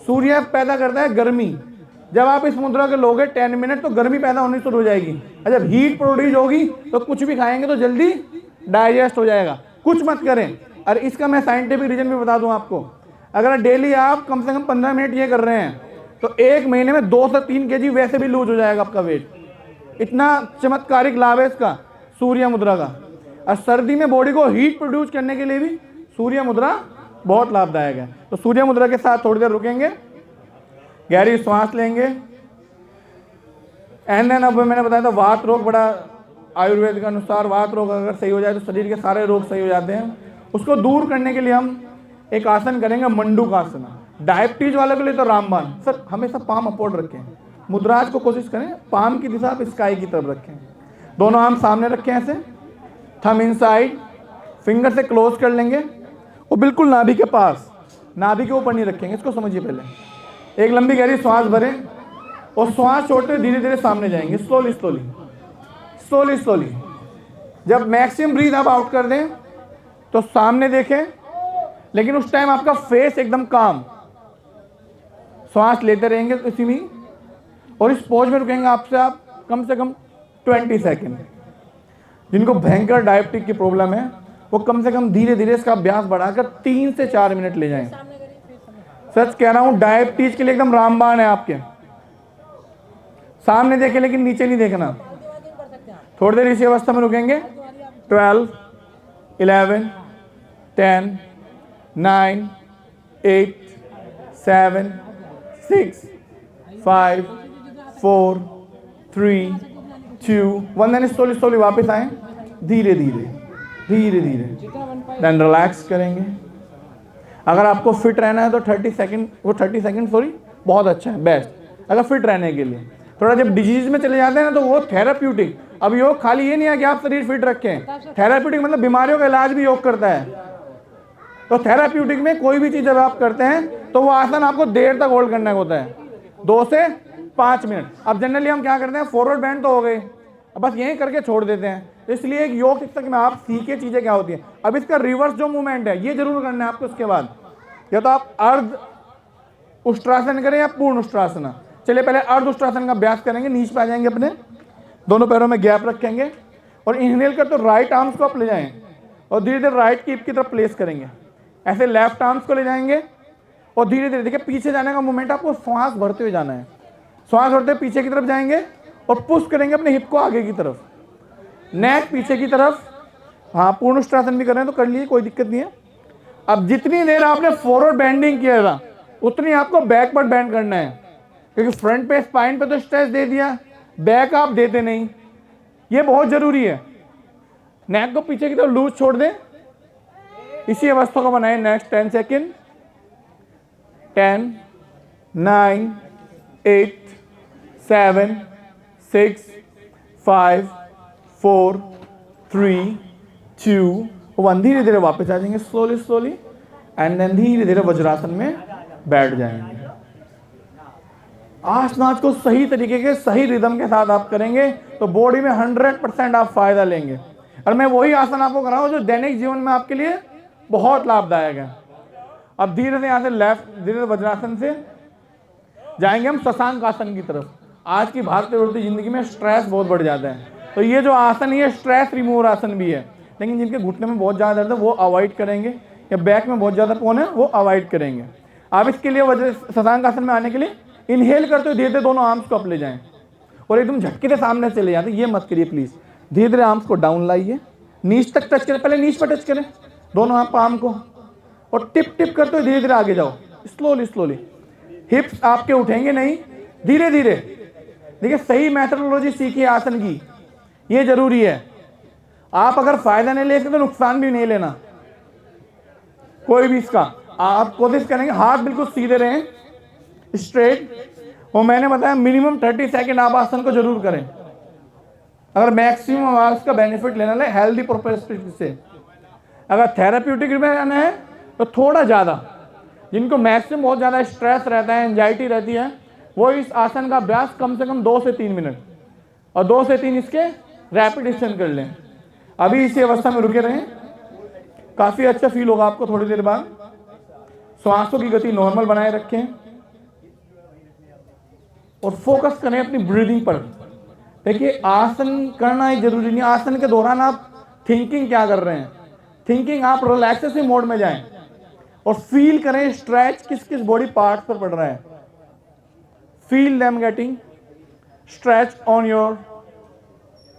सूर्य पैदा करता है गर्मी। जब आप इस मुद्रा के लोगे 10 मिनट तो गर्मी पैदा होनी शुरू हो जाएगी, और जब हीट प्रोड्यूस होगी तो कुछ भी खाएंगे तो जल्दी डाइजेस्ट हो जाएगा। कुछ मत करें। और इसका मैं साइंटिफिक रीजन भी बता दूं आपको, अगर डेली आप कम से कम 15 मिनट ये कर रहे हैं तो 1 महीने में 2 से 3 kg वैसे भी लूज हो जाएगा आपका वेट। इतना चमत्कारिक लाभ है इसका सूर्य मुद्रा का। और सर्दी में बॉडी को हीट प्रोड्यूस करने के लिए भी सूर्य मुद्रा बहुत लाभदायक है। तो सूर्य मुद्रा के साथ थोड़ी देर रुकेंगे, गहरी सांस लेंगे। एंड देन अब मैंने बताया था वात रोग, बड़ा आयुर्वेद के अनुसार वात रोग अगर सही हो जाए तो शरीर के सारे रोग सही हो जाते हैं। उसको दूर करने के लिए हम एक आसन करेंगे, मंडूक आसन। डायबिटीज वालों के लिए तो रामबाण। सर हमेशा पाम अपवर्ड रखें, मुद्राज को कोशिश करें पाम की दिशा आप स्काई की तरफ रखें, दोनों आर्म सामने रखें ऐसे, थंब इनसाइड, फिंगर से क्लोज कर लेंगे और बिल्कुल नाभि के पास, नाभि के ऊपर नहीं रखेंगे। इसको समझिए पहले। एक लंबी गहरी श्वास भरें और श्वास छोड़ते धीरे धीरे सामने जाएंगे, स्लोली स्लोली स्लोली स्लोली। जब मैक्सिमम ब्रीथ आप आउट कर दें तो सामने देखें, लेकिन उस टाइम आपका फेस एकदम काम। श्वास लेते रहेंगे तो इसी में, और इस पोज में रुकेंगे आपसे आप कम से कम 20 सेकेंड। जिनको भयंकर डायबिटिक की प्रॉब्लम है वो कम से कम धीरे धीरे इसका अभ्यास बढ़ाकर 3 से 4 मिनट ले जाएं। सच कह रहा हूं, डायबिटीज के लिए एकदम रामबाण है। आपके सामने देखें लेकिन नीचे नहीं देखना। थोड़ी देर इसी अवस्था में रुकेंगे। 12, 11, 10, 9, 8, 7, 6, 5, 4, 3, 2, 1। देन स्लोली स्लोली वापस आए, धीरे धीरे धीरे धीरे। देन रिलैक्स करेंगे। अगर आपको फिट रहना है तो 30 सेकंड, वो 30 सेकंड सॉरी बहुत अच्छा है, बेस्ट अगर फिट रहने के लिए। थोड़ा जब डिजीज में चले जाते हैं ना तो वो थेराप्यूटिक। अब योग खाली ये नहीं है कि आप शरीर फिट रखें, थेराप्यूटिक मतलब बीमारियों का इलाज भी योग करता है। तो थेराप्यूटिक में कोई भी चीज़ जब आप करते हैं तो वो आसन आपको देर तक होल्ड करना होता है, 2 से 5 मिनट। अब जनरली हम क्या करते हैं, फॉरवर्ड बेंड तो हो गए, अब बस यहीं करके छोड़ देते हैं। इसलिए एक योग शिक्षक में आप सीखे चीजें क्या होती हैं। अब इसका रिवर्स जो मूवमेंट है ये जरूर करना है आपको। उसके बाद या तो आप अर्ध उष्ट्रासन करें या पूर्ण उष्ट्रासन। चलिए पहले अर्ध उष्ट्रासन का अभ्यास करेंगे। नीचे पे आ जाएंगे, अपने दोनों पैरों में गैप रखेंगे और इनहेल कर तो राइट आर्म्स को आप ले जाएं और धीरे धीरे राइट की हिप की तरफ प्लेस करेंगे। ऐसे लेफ्ट आर्म्स को ले जाएंगे और धीरे धीरे देखिए पीछे जाने का मूवमेंट, आपको श्वास भरते हुए जाना है। श्वास भरते हुए पीछे की तरफ जाएंगे और पुश करेंगे अपने हिप को आगे की तरफ, नेक पीछे की तरफ। हाँ, पूर्ण उष्ट्रासन भी कर रहे हैं तो कर लिए, कोई दिक्कत नहीं है। अब जितनी देर आपने फॉरवर्ड बेंडिंग किया था उतनी आपको बैकवर्ड बेंड करना है, क्योंकि फ्रंट पे स्पाइन पे तो स्ट्रेस दे दिया, बैक आप देते नहीं, ये बहुत जरूरी है। नेक को पीछे की तरफ लूज छोड़ दें, इसी अवस्था को बनाएं। Next 10 second. 10, 9, 8, 7, 6, 5, 4, 3, 2, 1। धीरे धीरे वापस आ जाएंगे, स्लोली स्लोली, एंड देन धीरे धीरे वज्रासन में बैठ जाएंगे। आसनाज को सही तरीके के सही रिदम के साथ आप करेंगे तो बॉडी में 100% आप फायदा लेंगे। और मैं वही आसन आपको कराऊं जो दैनिक जीवन में आपके लिए बहुत लाभदायक है। अब धीरे से यहाँ से लेफ्ट धीरे वज्रासन से जाएंगे हम शशांक आसन की तरफ। आज की भागते दौड़ती जिंदगी में स्ट्रेस बहुत बढ़ जाता है, तो ये जो आसन है ये स्ट्रेस रिमूवर आसन भी है। लेकिन जिनके घुटने में बहुत ज़्यादा दर्द है वो अवॉइड करेंगे, या बैक में बहुत ज़्यादा पेन है वो अवॉइड करेंगे। आप इसके लिए शशांक आसन में आने के लिए इनहेल करते हुए धीरे धीरे दोनों आर्म्स को अप ले जाएं और एकदम झटके से सामने चले जाते, ये मत करिए प्लीज। धीरे धीरे आर्म्स को डाउन लाइए, नीच तक टच करें, पहले नीच पर टच करें दोनों आप आर्म को, और टिप टिप करते हुए धीरे धीरे आगे जाओ, स्लोली स्लोली। हिप्स आपके उठेंगे नहीं, धीरे धीरे। देखिए सही मेथोडोलॉजी सीखिए आसन की, ये जरूरी है। आप अगर फायदा नहीं ले सकते तो नुकसान भी नहीं लेना कोई भी इसका। आप कोशिश करेंगे हाथ बिल्कुल सीधे रहें, स्ट्रेट, और मैंने बताया मिनिमम 30 सेकेंड आप आसन को जरूर करें अगर मैक्सिमम आप इसका बेनिफिट लेना है हेल्दी पर्सपेक्टिव से। अगर थेराप्यूटिक में रहना है तो थोड़ा ज़्यादा, जिनको मैक्सिमम बहुत ज़्यादा स्ट्रेस रहता है, एंजाइटी रहती है, वो इस आसन का अभ्यास कम से कम 2 से 3 मिनट और 2 से 3 इसके रेपिटेशन कर लें। अभी इसी अवस्था में रुके रहें, काफ़ी अच्छा फील होगा आपको थोड़ी देर बाद। श्वासों की गति नॉर्मल बनाए रखें और फोकस करें अपनी ब्रीदिंग पर। देखिए आसन करना ही जरूरी नहीं, आसन के दौरान आप थिंकिंग क्या कर रहे हैं, थिंकिंग आप रिलैक्सेशन मोड में जाएं और फील करें स्ट्रेच किस किस बॉडी पार्ट पर पड़ रहा है। Feel them getting stretch on your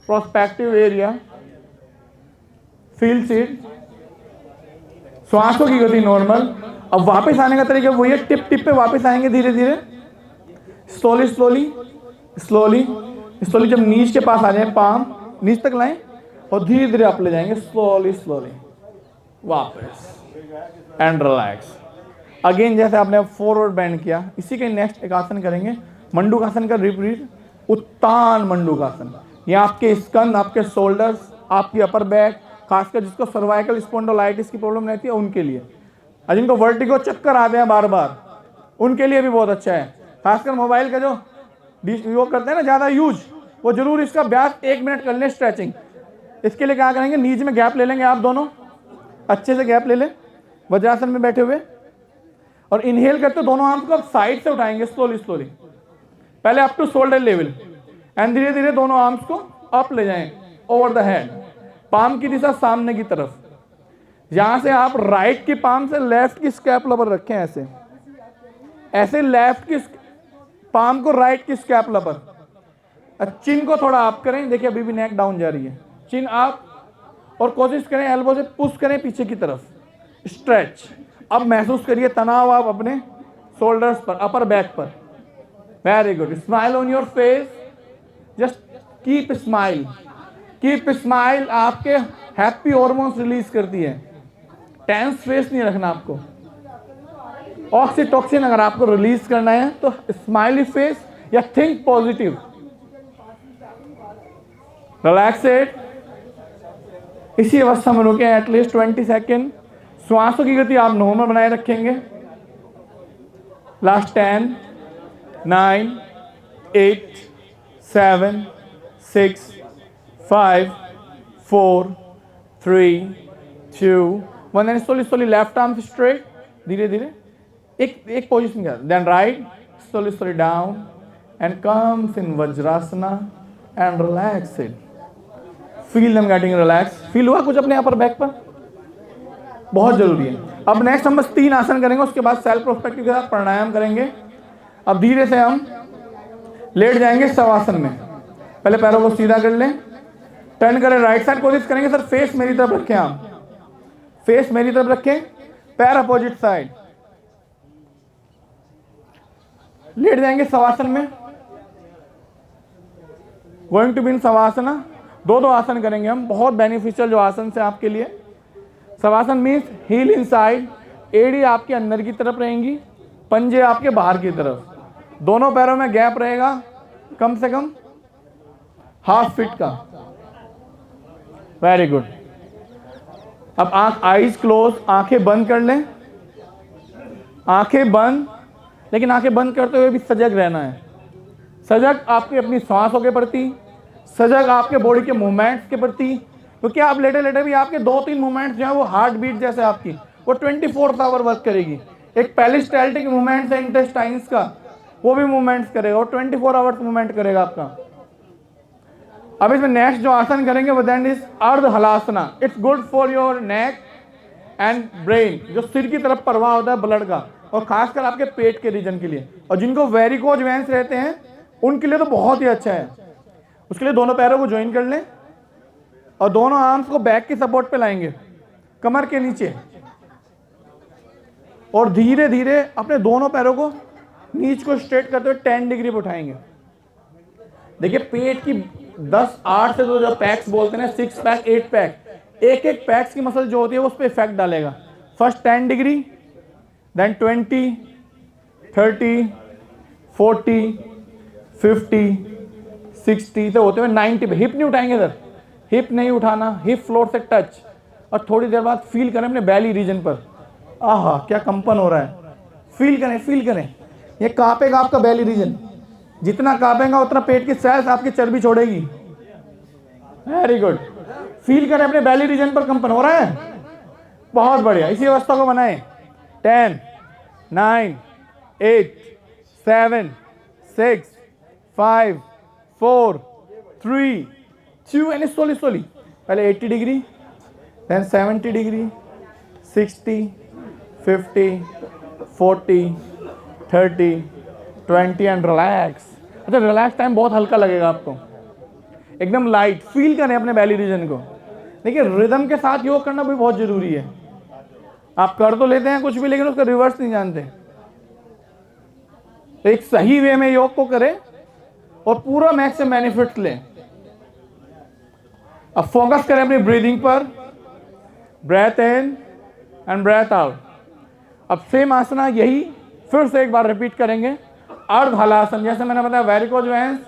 prospective area, feel it. श्वासों की गति नॉर्मल। अब वापस आने का तरीका वही है, टिप टिप पे वापस आएंगे धीरे धीरे, स्लोली स्लोली स्लोली स्लोली। जब नीच के पास आ जाए पाम नीच तक लाएं और धीरे धीरे अप ले जाएंगे, स्लोली स्लोली वापस, एंड रिलैक्स अगेन। जैसे आपने फॉरवर्ड बेंड किया, इसी के नेक्स्ट एक आसन करेंगे मंडूकासन का रिपीट, उत्तान मंडूकासन। ये आपके स्कंद, आपके शोल्डर्स, आपकी अपर बैक, खासकर जिसको सर्वाइकल स्पॉन्डिलोलाइटिस की प्रॉब्लम रहती है उनके लिए, और जिनको वर्टिगो चक्कर आते हैं बार बार, उनके लिए भी बहुत अच्छा है। खासकर मोबाइल का जो वो करते हैं ना ज़्यादा यूज, वो जरूर इसका अभ्यास 1 मिनट कर लें स्ट्रेचिंग। इसके लिए क्या करेंगे, नीच में गैप ले लेंगे आप दोनों, अच्छे से गैप ले लें वज्रासन में बैठे हुए, और इनहेल करते दोनों आर्म्स को आप साइड से उठाएंगे स्लोली स्लोली, पहले up to shoulder level, and धीरे धीरे दोनों आर्म्स को अप ले जाएं ओवर द हेड, पाम की दिशा सामने की तरफ। यहां से आप राइट की पाम से लेफ्ट की स्कैपुला पर रखें, ऐसे ऐसे लेफ्ट की पाम को राइट की स्कैपुला पर। चिन को थोड़ा अप करें, देखिए अभी भी नेक डाउन जा रही है, चिन अप, और कोशिश करें एल्बो से पुश करें पीछे की तरफ, स्ट्रेच। अब महसूस करिए तनाव आप अपने शोल्डर्स पर, अपर बैक पर। Very good, smile on your face, just keep smile, keep smile. आपके हैप्पी हार्मोन्स रिलीज करती है, टेंस फेस नहीं रखना आपको। ऑक्सीटोसिन अगर आपको रिलीज करना है तो स्माइली फेस या थिंक पॉजिटिव, रिलैक्स इट। इसी अवस्था में रुके एटलीस्ट 20 सेकेंड। श्वासों की गति आप नॉर्मल बनाए रखेंगे। Last 10, 9, 8 7 6 5 4 3 2 1 and slowly left arm straight, धीरे धीरे एक पोजीशन का, then right slowly down and comes in vajrasana and relax it, feel them getting relax. Feel हुआ कुछ अपने यहाँ पर बैक पर? बहुत जरूरी है। अब नेक्स्ट हम बस 3 आसन करेंगे, उसके बाद सेल्फ प्रोस्पेक्टिव के साथ प्राणायाम करेंगे। अब धीरे से हम लेट जाएंगे शवासन में। पहले पैरों को सीधा कर लें, टर्न करें राइट साइड, कोशिश करेंगे सर फेस मेरी तरफ रखें, आप फेस मेरी तरफ रखें, पैर अपोजिट साइड। लेट जाएंगे शवासन में, गोइंग टू बी इन शवासना। 2 आसन करेंगे हम, बहुत बेनिफिशियल जो आसन से आपके लिए। शवासन मीन्स हील इनसाइड, एड़ी आपके अंदर की तरफ रहेंगी, पंजे आपके बाहर की तरफ, दोनों पैरों में गैप रहेगा कम से कम ½ फीट का। Very good. अब आईज क्लोज, आंखें बंद कर लें, आंखें बंद, लेकिन आंखें बंद करते हुए भी सजग रहना है। सजग आपकी अपनी सांसों के प्रति, सजग आपके बॉडी के मूवमेंट्स के प्रति, क्योंकि आप लेटे लेटे भी आपके 2-3 मूवमेंट्स जो है वो हार्ट बीट जैसे आपकी वो 24 आवर वर्क करेगी। एक पेरिस्टाल्टिक मूवमेंट्स है इंटेस्टाइन्स का, वो भी मूवमेंट्स करेगा, और 24 आवर्स मूवमेंट करेगा आपका। अब इसमें नेक्स्ट जो आसन करेंगे वो that is ardha halasana. It's good for your neck and brain, जो सिर की तरफ प्रवाह होता है ब्लड का, और खासकर आपके पेट के रीजन के लिए, और जिनको वेरिकोज वेन्स रहते हैं उनके लिए तो बहुत ही अच्छा है। उसके लिए दोनों पैरों को ज्वाइन कर लें और दोनों आर्म्स को बैक की सपोर्ट पे लाएंगे, कमर के नीचे, और धीरे धीरे अपने दोनों पैरों को नीच को स्ट्रेट करते हुए 10 डिग्री पे उठाएंगे। देखिए पेट की 8 से जो पैक्स बोलते हैं, 6 पैक 8 पैक, एक एक पैक्स की मसल जो होती है उस पर इफेक्ट डालेगा। फर्स्ट 10 डिग्री, देन 20, 30, 40, 50, 60 से होते हुए 90 पे। हिप नहीं उठाएंगे सर, हिप नहीं उठाना, हिप फ्लोर से टच, और थोड़ी देर बाद फील करें अपने बैली रीजन पर, आहा क्या कंपन हो रहा है, फील करें, फील करें। ये कांपेगा आपका बैली रीजन, जितना कांपेगा उतना पेट की सेल्स आपकी चर्बी छोड़ेगी। Very good. फील करें अपने बैली रीजन पर कंपन हो रहा है, बहुत बढ़िया। इसी अवस्था को बनाएं। 10, 9, 8, 7, 6, 5, 4, 3, 2 एंड slowly पहले 80 degree, then 70 degree, 60, 50, 40, 30, 20 and relax. अच्छा रिलैक्स टाइम बहुत हल्का लगेगा आपको, एकदम लाइट। फील करें अपने बैली रीजन को। देखिए रिदम के साथ योग करना भी बहुत जरूरी है। आप कर तो लेते हैं कुछ भी, लेकिन उसका रिवर्स नहीं जानते। तो एक सही वे में योग को करें और पूरा मैक्स से बेनिफिट्स लें। अब फोकस करें अपनी ब्रीदिंग पर, breath in and breath out. अब सेम आसना यही फिर से एक बार रिपीट करेंगे। अर्ध हलासन, जैसे मैंने बताया वेरिकोज वेन्स,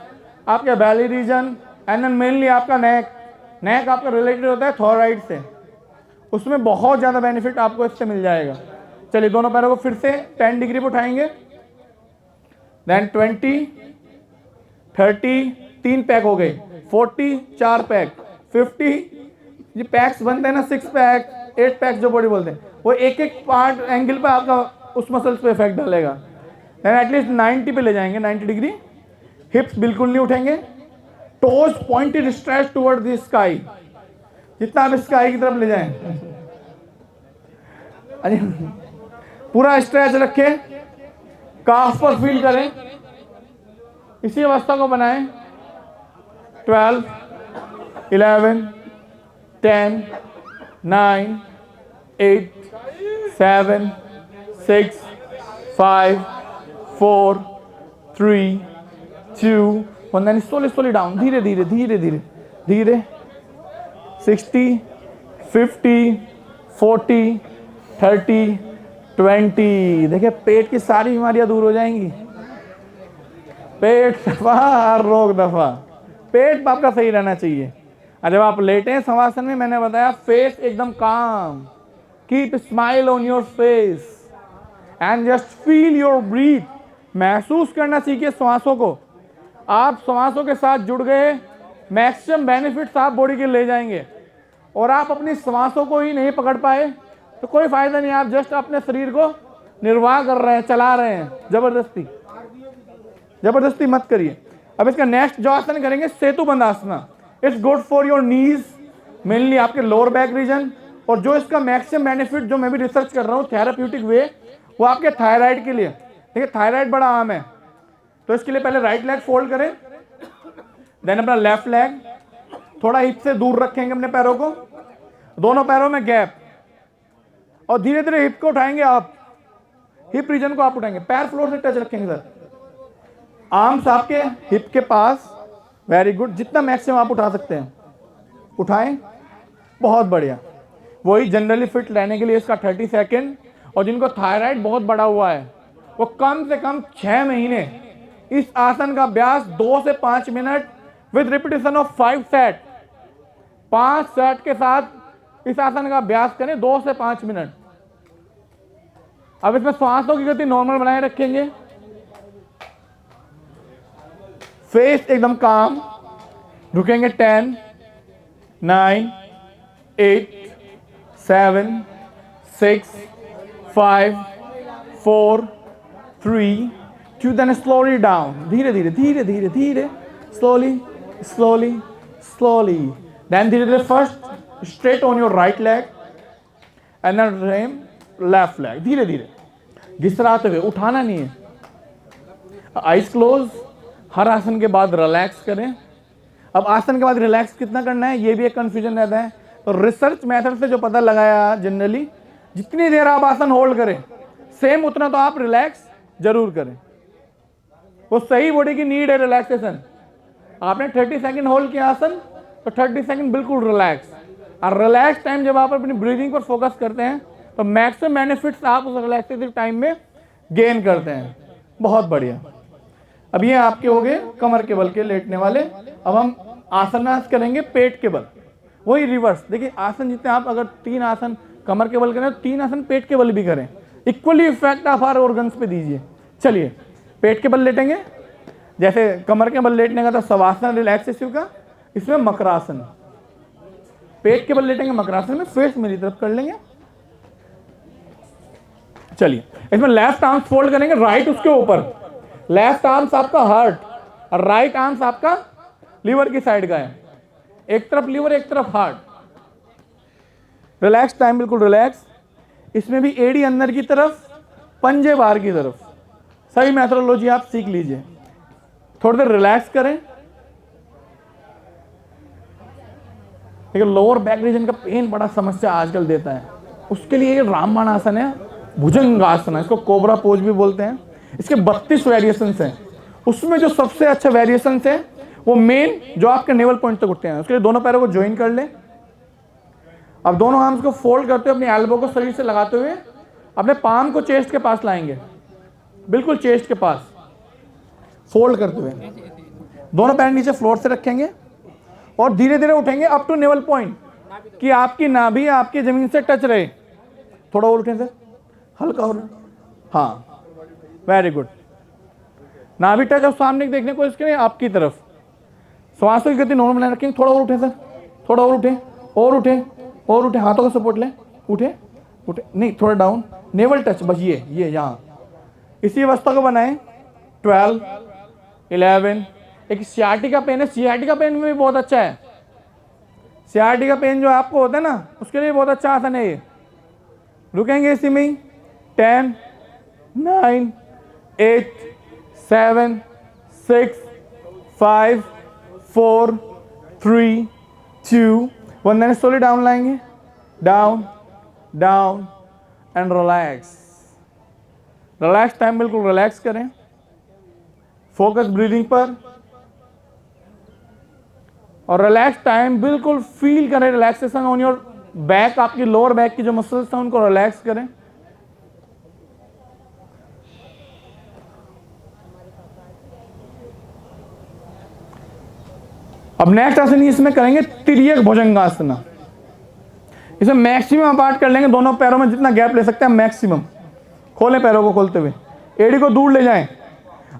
आपके बैली रीजन, एंड देन मेनली आपका नेक आपका रिलेटेड होता है थॉराइड से, उसमें बहुत ज़्यादा बेनिफिट आपको इससे मिल जाएगा। चलिए दोनों पैरों को फिर से 10 डिग्री पर उठाएंगे, देन 20, 30, 3 पैक हो गए, 40, 4 पैक, 50, ये पैक्स बनते हैं ना, 6 पैक 8 पैक जो बॉडी बोलते हैं, वो एक एक पार्ट एंगल पे आपका उस मसल्स पे इफेक्ट डालेगा। देन एटलीस्ट 90 पे ले जाएंगे, 90 डिग्री। हिप्स बिल्कुल नहीं उठेंगे, toes pointed stretch toward the sky, जितना आप स्काई की तरफ ले जाएं। पूरा स्ट्रेच रखें, काफ पर फील करें, इसी अवस्था को बनाएं। 12, 11, 10, 9, 8, 7, 6, 5, 4, 3, 2, 1, then slowly down, धीरे धीरे धीरे धीरे धीरे। 60, 50, 40, 30, 20। देखिए पेट की सारी बीमारियां दूर हो जाएंगी। पेट दफा, रोग दफा, पेट आपका सही रहना चाहिए। और जब आप लेटे हैं शवासन में, मैंने बताया फेस एकदम काम, keep smile on your face and just feel your breathe. महसूस करना सीखिए श्वासों को, आप श्वासों के साथ जुड़ गए, मैक्सिमम बेनिफिट्स आप बॉडी के ले जाएंगे। और आप अपनी श्वासों को ही नहीं पकड़ पाए तो कोई फायदा नहीं, आप जस्ट अपने शरीर को निर्वाह कर रहे हैं, चला रहे हैं। जबरदस्ती मत करिए। अब इसका नेक्स्ट जो आसन करेंगे setu bandh asana. It's good for your knees, mainly आपके लोअर बैक रीजन। और जो इसका मैक्सिमम बेनिफिट जो मैं भी रिसर्च कर रहा हूँ थेराप्यूटिक वे, वो आपके थायराइड के लिए। देखिए थायराइड बड़ा आम है, तो इसके लिए पहले राइट लेग फोल्ड करें, देन अपना लेफ्ट लेग थोड़ा हिप से दूर रखेंगे अपने पैरों को, दोनों पैरों में गैप, और धीरे धीरे हिप को उठाएंगे आप, हिप रीजन को आप उठाएंगे, पैर फ्लोर से टच रखेंगे सर, आर्म्स आपके हिप के पास। वेरी गुड, जितना मैक्सिमम आप उठा सकते हैं उठाएं, बहुत बढ़िया। वही जनरली फिट रहने के लिए इसका 30 सेकेंड। और जिनको थायराइड बहुत बड़ा हुआ है वो कम से कम 6 महीने इस आसन का अभ्यास 2 से 5 minute with repetition of 5 set, 5 set के साथ इस आसन का अभ्यास करें 2 से 5 मिनट। अब इसमें सांसों की गति नॉर्मल बनाए रखेंगे, फेस एकदम काम, रुकेंगे 10, 9, 8, 7, 6, 5, 4, 3, 2, then slowly down, धीरे धीरे धीरे धीरे धीरे, slowly slowly slowly, then धीरे धीरे first straight on your right leg and then same left leg, धीरे धीरे घिसराते हुए, उठाना नहीं है। आइज क्लोज, हर आसन के बाद रिलैक्स करें। अब आसन के बाद रिलैक्स कितना करना है ये भी एक कंफ्यूजन रहता है, तो रिसर्च मेथड से जो पता लगाया जनरली जितनी देर आप आसन होल्ड करें सेम उतना तो आप रिलैक्स जरूर करें, वो सही बॉडी की नीड है रिलैक्सेशन। आपने 30 सेकंड होल्ड किया आसन तो 30 सेकंड बिल्कुल रिलैक्स, और रिलैक्स टाइम जब आप अपनी ब्रीदिंग पर फोकस करते हैं तो मैक्सिमम बेनिफिट्स आप उस रिलैक्सेटिव टाइम में गेन करते हैं। बहुत बढ़िया। अब ये आपके हो गए कमर के बल के लेटने वाले। अब हम आसनास करेंगे पेट के बल, वही रिवर्स। देखिए आसन जितने आप अगर 3 आसन कमर के बल करें तो 3 आसन पेट के बल भी करें, इक्वली इफेक्ट आप हर ऑर्गन्स पे दीजिए। चलिए पेट के बल लेटेंगे, जैसे कमर के बल लेटने का था शवासन रिलैक्सेटिव का, इसमें मकरासन। पेट के बल लेटेंगे मकरासन में, फेस मेरी तरफ कर लेंगे। चलिए इसमें लेफ्ट आर्म फोल्ड करेंगे, राइट उसके ऊपर, लेफ्ट आर्म्स आपका हार्ट और राइट आर्म्स आपका लीवर की साइड का है, एक तरफ लीवर एक तरफ हार्ट। रिलैक्स टाइम, बिल्कुल रिलैक्स। इसमें भी एडी अंदर की तरफ, पंजे बाहर की तरफ, सही मेथोडोलॉजी आप सीख लीजिए। थोड़ी देर रिलैक्स करें। देखिए लोअर बैक रीजन का पेन बड़ा समस्या आजकल देता है, उसके लिए रामबाण आसन है, भुजंगासन है, इसको कोबरा पोज भी बोलते हैं। इसके 32 वेरिएशंस हैं, उसमें जो सबसे अच्छा वेरिएशंस है वो मेन जो आपके नेवल पॉइंट तक उठते हैं। उसके लिए दोनों पैरों को ज्वाइन कर लें। अब दोनों आर्म्स को फोल्ड करते हुए अपनी एल्बो को शरीर से लगाते हुए अपने पाम को चेस्ट के पास लाएंगे, बिल्कुल चेस्ट के पास फोल्ड करते हुए। दोनों पैर नीचे फ्लोर से रखेंगे और धीरे धीरे उठेंगे अप टू नेवल पॉइंट, कि आपकी नाभि आपकी जमीन से टच रहे। थोड़ा और उठें सर, हल्का और, हाँ वेरी गुड। नाभि टच और सामने देखने को इसके आपकी तरफ। श्वासों की गति नॉर्मल बनाए रखेंगे। थोड़ा और उठे सर, थोड़ा और उठे, और उठे, और उठे, हाथों का सपोर्ट लें, उठे उठे, नहीं थोड़ा डाउन, नेवल टच, बस ये यहाँ इसी अवस्था को बनाएं। 12, 11। एक सियाटिका पेन है, सियाटिका पेन में भी बहुत अच्छा है। सियाटिका पेन जो आपको होता है ना उसके लिए बहुत अच्छा आसन है ये। रुकेंगे इसी में ही। 10, 9, 8, 7, 6, 5, 4, 3, 2, 1। देन स्लोली डाउन लाएंगे, down down and relax. Relax time, बिल्कुल रिलैक्स करें, फोकस ब्रीदिंग पर। और रिलैक्स टाइम बिल्कुल फील करें रिलैक्सेशन ऑन योर बैक, आपकी लोअर बैक की जो मसल्स हैं उनको रिलैक्स करें। अब नेक्स्ट आसन इसमें करेंगे तिर्यक भुजंगासना। इसे मैक्सिमम अपार्ट कर लेंगे, दोनों पैरों में जितना गैप ले सकते हैं मैक्सिमम। खोलें पैरों को खोलते हुए, एड़ी को दूर ले जाएं।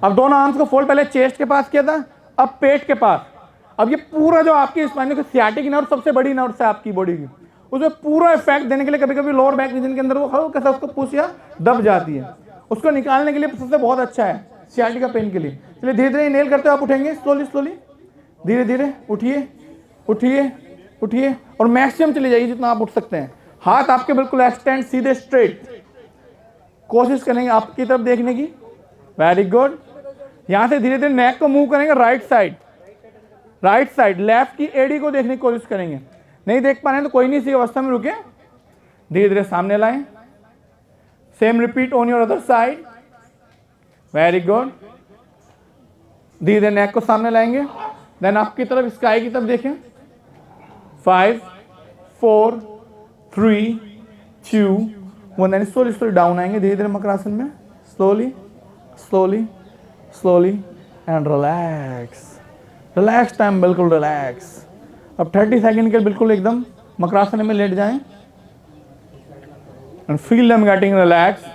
अब दोनों आर्म्स को फोल्ड, पहले चेस्ट के पास किया था, अब पेट के पास, अब ये पूरा जो आपकी स्पाइनल सियाटिक नर्व सबसे बड़ी नर्व है आपकी बॉडी की, उसमें पूरा इफेक्ट देने के लिए कभी कभी लोअर बैक रीजन के अंदर वो हल्का सा उसको पुश या दब जाती है, उसको निकालने के लिए सबसे बहुत अच्छा है सियाटिका पेन के लिए। चलिए धीरे धीरे इनहेल करते हो, आप उठेंगे स्लोली स्लोली, धीरे धीरे उठिए उठिए उठिए और मैक्सिमम चले जाइए जितना आप उठ सकते हैं। हाथ आपके बिल्कुल एक्सटेंड, सीधे स्ट्रेट, कोशिश करेंगे आपकी तरफ देखने की। Very good. यहां से धीरे धीरे नेक को मूव करेंगे right side, right side, left की एडी को देखने की कोशिश करेंगे। नहीं देख पा रहे हैं तो कोई नहीं, इसी अवस्था में रुके, धीरे धीरे सामने लाएं। Same repeat on your other side. Very good. धीरे धीरे नेक को सामने लाएंगे, देन आपकी तरफ स्काई की तरफ देखें। 5 4 3 2 1, देन स्लोली स्लोली डाउन आएंगे धीरे धीरे मकरासन में, slowly slowly slowly and relax. Relax time, बिल्कुल रिलैक्स। अब 30 सेकंड के बिल्कुल एकदम मकरासन में लेट जाएं and feel them getting relax.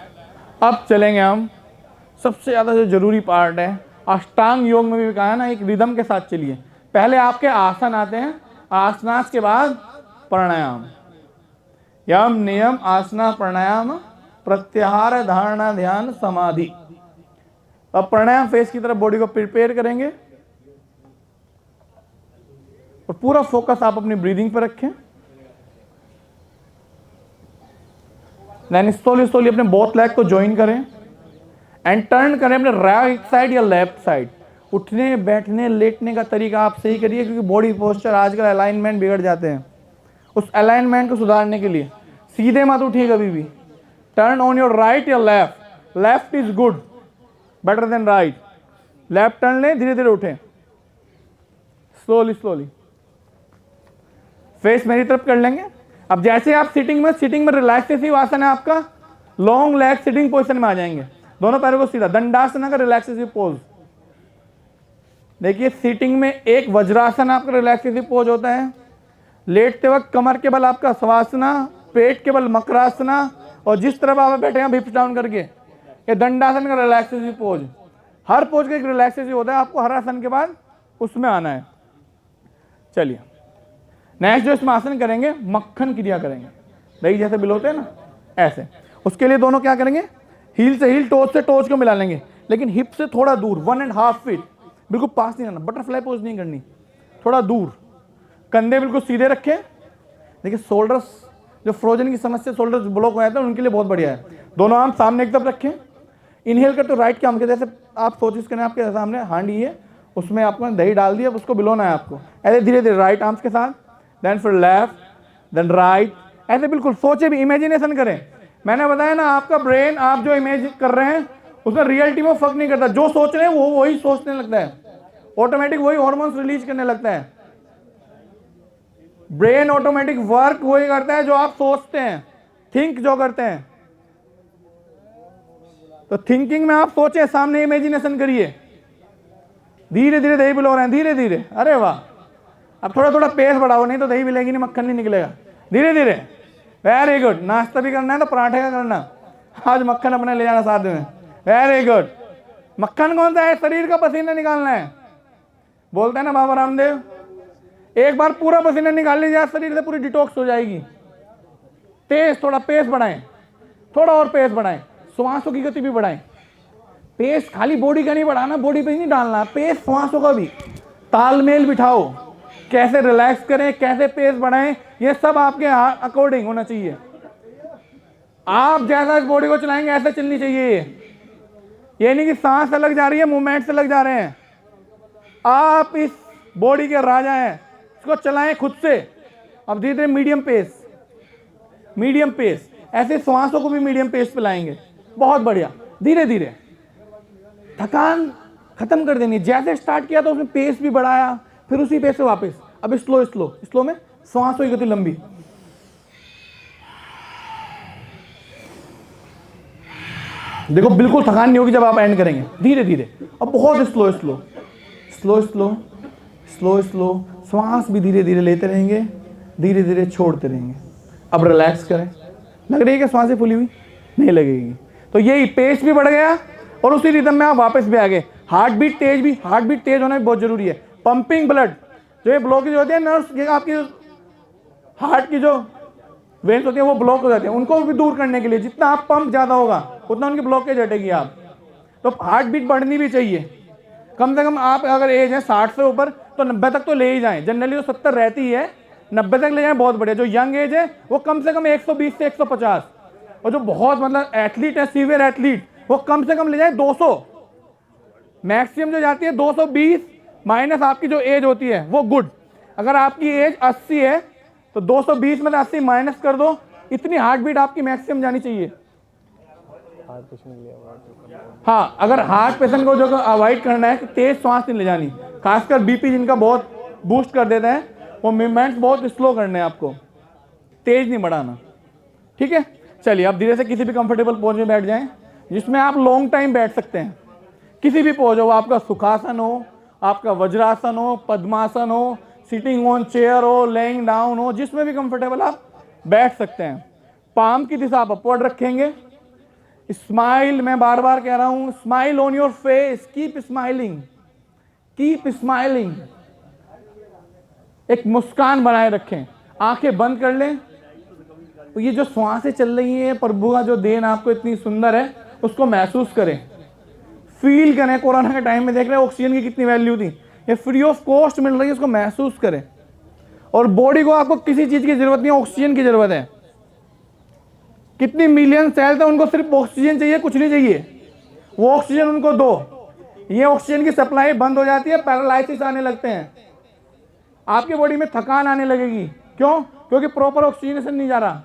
अब चलेंगे हम, सबसे ज़्यादा जो जरूरी पार्ट है, अष्टांग योग में भी कहा है ना, एक रिदम के साथ चलिए। पहले आपके आसन आते हैं, आसनास के बाद प्राणायाम, यम नियम आसना प्राणायाम प्रत्याहार धारणा ध्यान समाधि। अब प्राणायाम फेस की तरफ बॉडी को प्रिपेयर करेंगे और पूरा फोकस आप अपनी ब्रीदिंग पर रखें। देन स्लोली स्लोली अपने बोथ लेग को ज्वाइन करें एंड टर्न करें अपने राइट साइड या लेफ्ट साइड। उठने बैठने लेटने का तरीका आप सही करिए, क्योंकि बॉडी पोस्चर आजकल अलाइनमेंट बिगड़ जाते हैं। उस अलाइनमेंट को सुधारने के लिए सीधे मत उठिए कभी भी। टर्न ऑन योर राइट या left, left is good, better than right. Left turn लें, धीरे धीरे उठें, स्लोली स्लोली। फेस मेरी तरफ कर लेंगे। अब जैसे आप सिटिंग में रिलैक्सेसिव आसन है आपका, लॉन्ग लेग सिटिंग पोजीशन में आ जाएंगे, दोनों पैरों को सीधा, दंडासन का रिलैक्सेसिव पोज। देखिए सिटिंग में एक वज्रासन आपका रिलैक्सेसिव पोज होता है, लेटते वक्त कमर के बल आपका शवासना, पेट के बल मकरासना, और जिस तरफ आप बैठे हैं हिप्स डाउन करके, ये दंडासन का रिलैक्सेसिव पोज। हर पोज का एक रिलैक्सेसिव होता है, आपको हर आसन के बाद उसमें आना है। चलिए नेक्स्ट जो इसमें आसन करेंगे, मक्खन क्रिया करेंगे, दही जैसे बिलोते हैं ना ऐसे। उसके लिए दोनों क्या करेंगे, हील से हील, टोच से टोच को मिला लेंगे, लेकिन हिप से थोड़ा दूर, 1.5 फीट, बिल्कुल पास नहीं आना, बटरफ्लाई पोज नहीं करनी, थोड़ा दूर। कंधे बिल्कुल सीधे रखें। देखिए शोल्डर्स, जो फ्रोजन की समस्या, शोल्डर्स ब्लॉक हो जाते हैं, उनके लिए बहुत बढ़िया है। दोनों आर्म सामने एक तरफ रखें। इनहेल करते राइट के आर्म के जैसे आप कोशिश करें, आपके सामने हांडी है, उसमें आपको दही डाल दिया, उसको बिलोना है आपको, ऐसे धीरे धीरे राइट आर्म्स के साथ, देन फिर लेफ्ट, देन राइट, ऐसे बिल्कुल सोचे भी, इमेजिनेशन करें। मैंने बताया ना, आपका ब्रेन आप जो इमेज कर रहे हैं उसमें रियलिटी में फर्क नहीं करता, जो सोच रहे हैं वो वही सोचने लगता है, ऑटोमेटिक वही हॉर्मोन्स रिलीज करने लगता है। ब्रेन ऑटोमेटिक वर्क वही करता है जो आप सोचते हैं, थिंक जो करते हैं। तो थिंकिंग में आप सोचें, सामने इमेजिनेशन करिए, धीरे धीरे दही बिलो रहे हैं, धीरे धीरे। अरे वाह, अब थोड़ा थोड़ा पेस बढ़ाओ, नहीं तो दही मिलेगी नहीं, मक्खन नहीं निकलेगा। धीरे धीरे, वेरी गुड। नाश्ता भी करना है तो पराठे का करना, आज मक्खन अपने ले जाना साथ में। Very good. मक्खन कौन सा है, शरीर का पसीना निकालना है, बोलते हैं ना बाबा रामदेव। एक बार पूरा पसीना निकाल लीजिए, शरीर से पूरी डिटॉक्स हो जाएगी। तेज, थोड़ा पेस बढ़ाएं, थोड़ा और पेस बढ़ाएं, श्वासों की गति भी बढ़ाएं। पेस खाली बॉडी का नहीं बढ़ाना, बॉडी पे नहीं डालना, पेस श्वासों का भी। तालमेल बिठाओ, कैसे रिलैक्स करें, कैसे पेस बढ़ाएं, ये सब आपके अकॉर्डिंग होना चाहिए। आप जैसा इस बॉडी को चलाएंगे ऐसे चलनी चाहिए। ये नहीं कि सांस अलग जा रही है, मूवमेंट से लग जा रहे हैं। आप इस बॉडी के राजा हैं, इसको चलाएं खुद से। अब धीरे धीरे मीडियम पेस, मीडियम पेस, ऐसे श्वासों को भी मीडियम पेस पे लाएंगे। बहुत बढ़िया, धीरे धीरे। थकान खत्म कर देनी, जैसे स्टार्ट किया तो उसमें पेस भी बढ़ाया, फिर उसी पेस से वापस। अब स्लो स्लो स्लो में श्वासों की गति लंबी। देखो बिल्कुल थकान नहीं होगी जब आप एंड करेंगे, धीरे धीरे। अब बहुत slow slow slow slow slow slow, श्वास भी धीरे धीरे लेते रहेंगे, धीरे धीरे छोड़ते रहेंगे। अब रिलैक्स करें। लग रही है कि श्वासें फूली हुई? नहीं लगेगी। तो यही पेस भी बढ़ गया और उसी रिदम में आप वापस भी आ गए। हार्ट बीट तेज होना भी बहुत जरूरी है। पंपिंग ब्लड, जो ये ब्लॉकेज होती है नर्व्स, ये आपकी हार्ट की जो वेन्स होती है वो ब्लॉक हो जाती है, उनको भी दूर करने के लिए जितना आप पंप ज्यादा होगा उतना उनकी ब्लॉकेज हटेगी। आप तो हार्ट बीट बढ़नी भी चाहिए, कम से कम आप अगर एज है 60 से ऊपर तो 90 तक तो ले ही जाएं। जनरली तो 70 रहती है, 90 तक ले जाएं बहुत बढ़िया। जो यंग एज है वो कम से कम 120 से 150, और जो बहुत मतलब एथलीट है, सीवियर एथलीट, वो कम से कम ले जाए 200, मैक्सिमम जो जाती है 220 माइनस आपकी जो एज होती है वो गुड। अगर आपकी एज 80 है तो 220 में 80 माइनस कर दो, इतनी हार्ट बीट आपकी मैक्सिमम जानी चाहिए। हाँ, अगर हार्ट पेशेंट को जो अवॉइड करना है कि तेज सांस नहीं ले जानी, खासकर बीपी जिनका बहुत बूस्ट कर देता है, वो मूवमेंट्स बहुत स्लो करने हैं, आपको तेज नहीं बढ़ाना। ठीक है, चलिए आप धीरे से किसी भी कंफर्टेबल पोज में बैठ जाएं जिसमें आप लॉन्ग टाइम बैठ सकते हैं। किसी भी पोज हो, आपका सुखासन हो, आपका वज्रासन हो, पद्मासन हो, सिटिंग ऑन चेयर हो, लेइंग डाउन हो, जिसमें भी कंफर्टेबल आप बैठ सकते हैं। पाम की दिशा आप अपवर्ड रखेंगे। स्माइल, मैं बार बार कह रहा हूं, smile on your face, keep smiling, keep smiling. एक मुस्कान बनाए रखें, आंखें बंद कर लें। तो ये जो श्वासें चल रही है, प्रभु का जो देन आपको इतनी सुंदर है, उसको महसूस करें, फील करें। कोरोना के टाइम में देख रहे हैं ऑक्सीजन की कितनी वैल्यू थी, ये फ्री ऑफ कॉस्ट मिल रही है, उसको महसूस करें। और बॉडी को आपको किसी चीज की जरूरत नहीं है, ऑक्सीजन की जरूरत है। कितनी मिलियन सेल्स है, उनको सिर्फ ऑक्सीजन चाहिए, कुछ नहीं चाहिए। वो ऑक्सीजन उनको दो, ये ऑक्सीजन की सप्लाई बंद हो जाती है, पैरालिसिस आने लगते हैं, आपकी बॉडी में थकान आने लगेगी। क्यों? क्योंकि प्रॉपर ऑक्सीजनेशन नहीं जा रहा।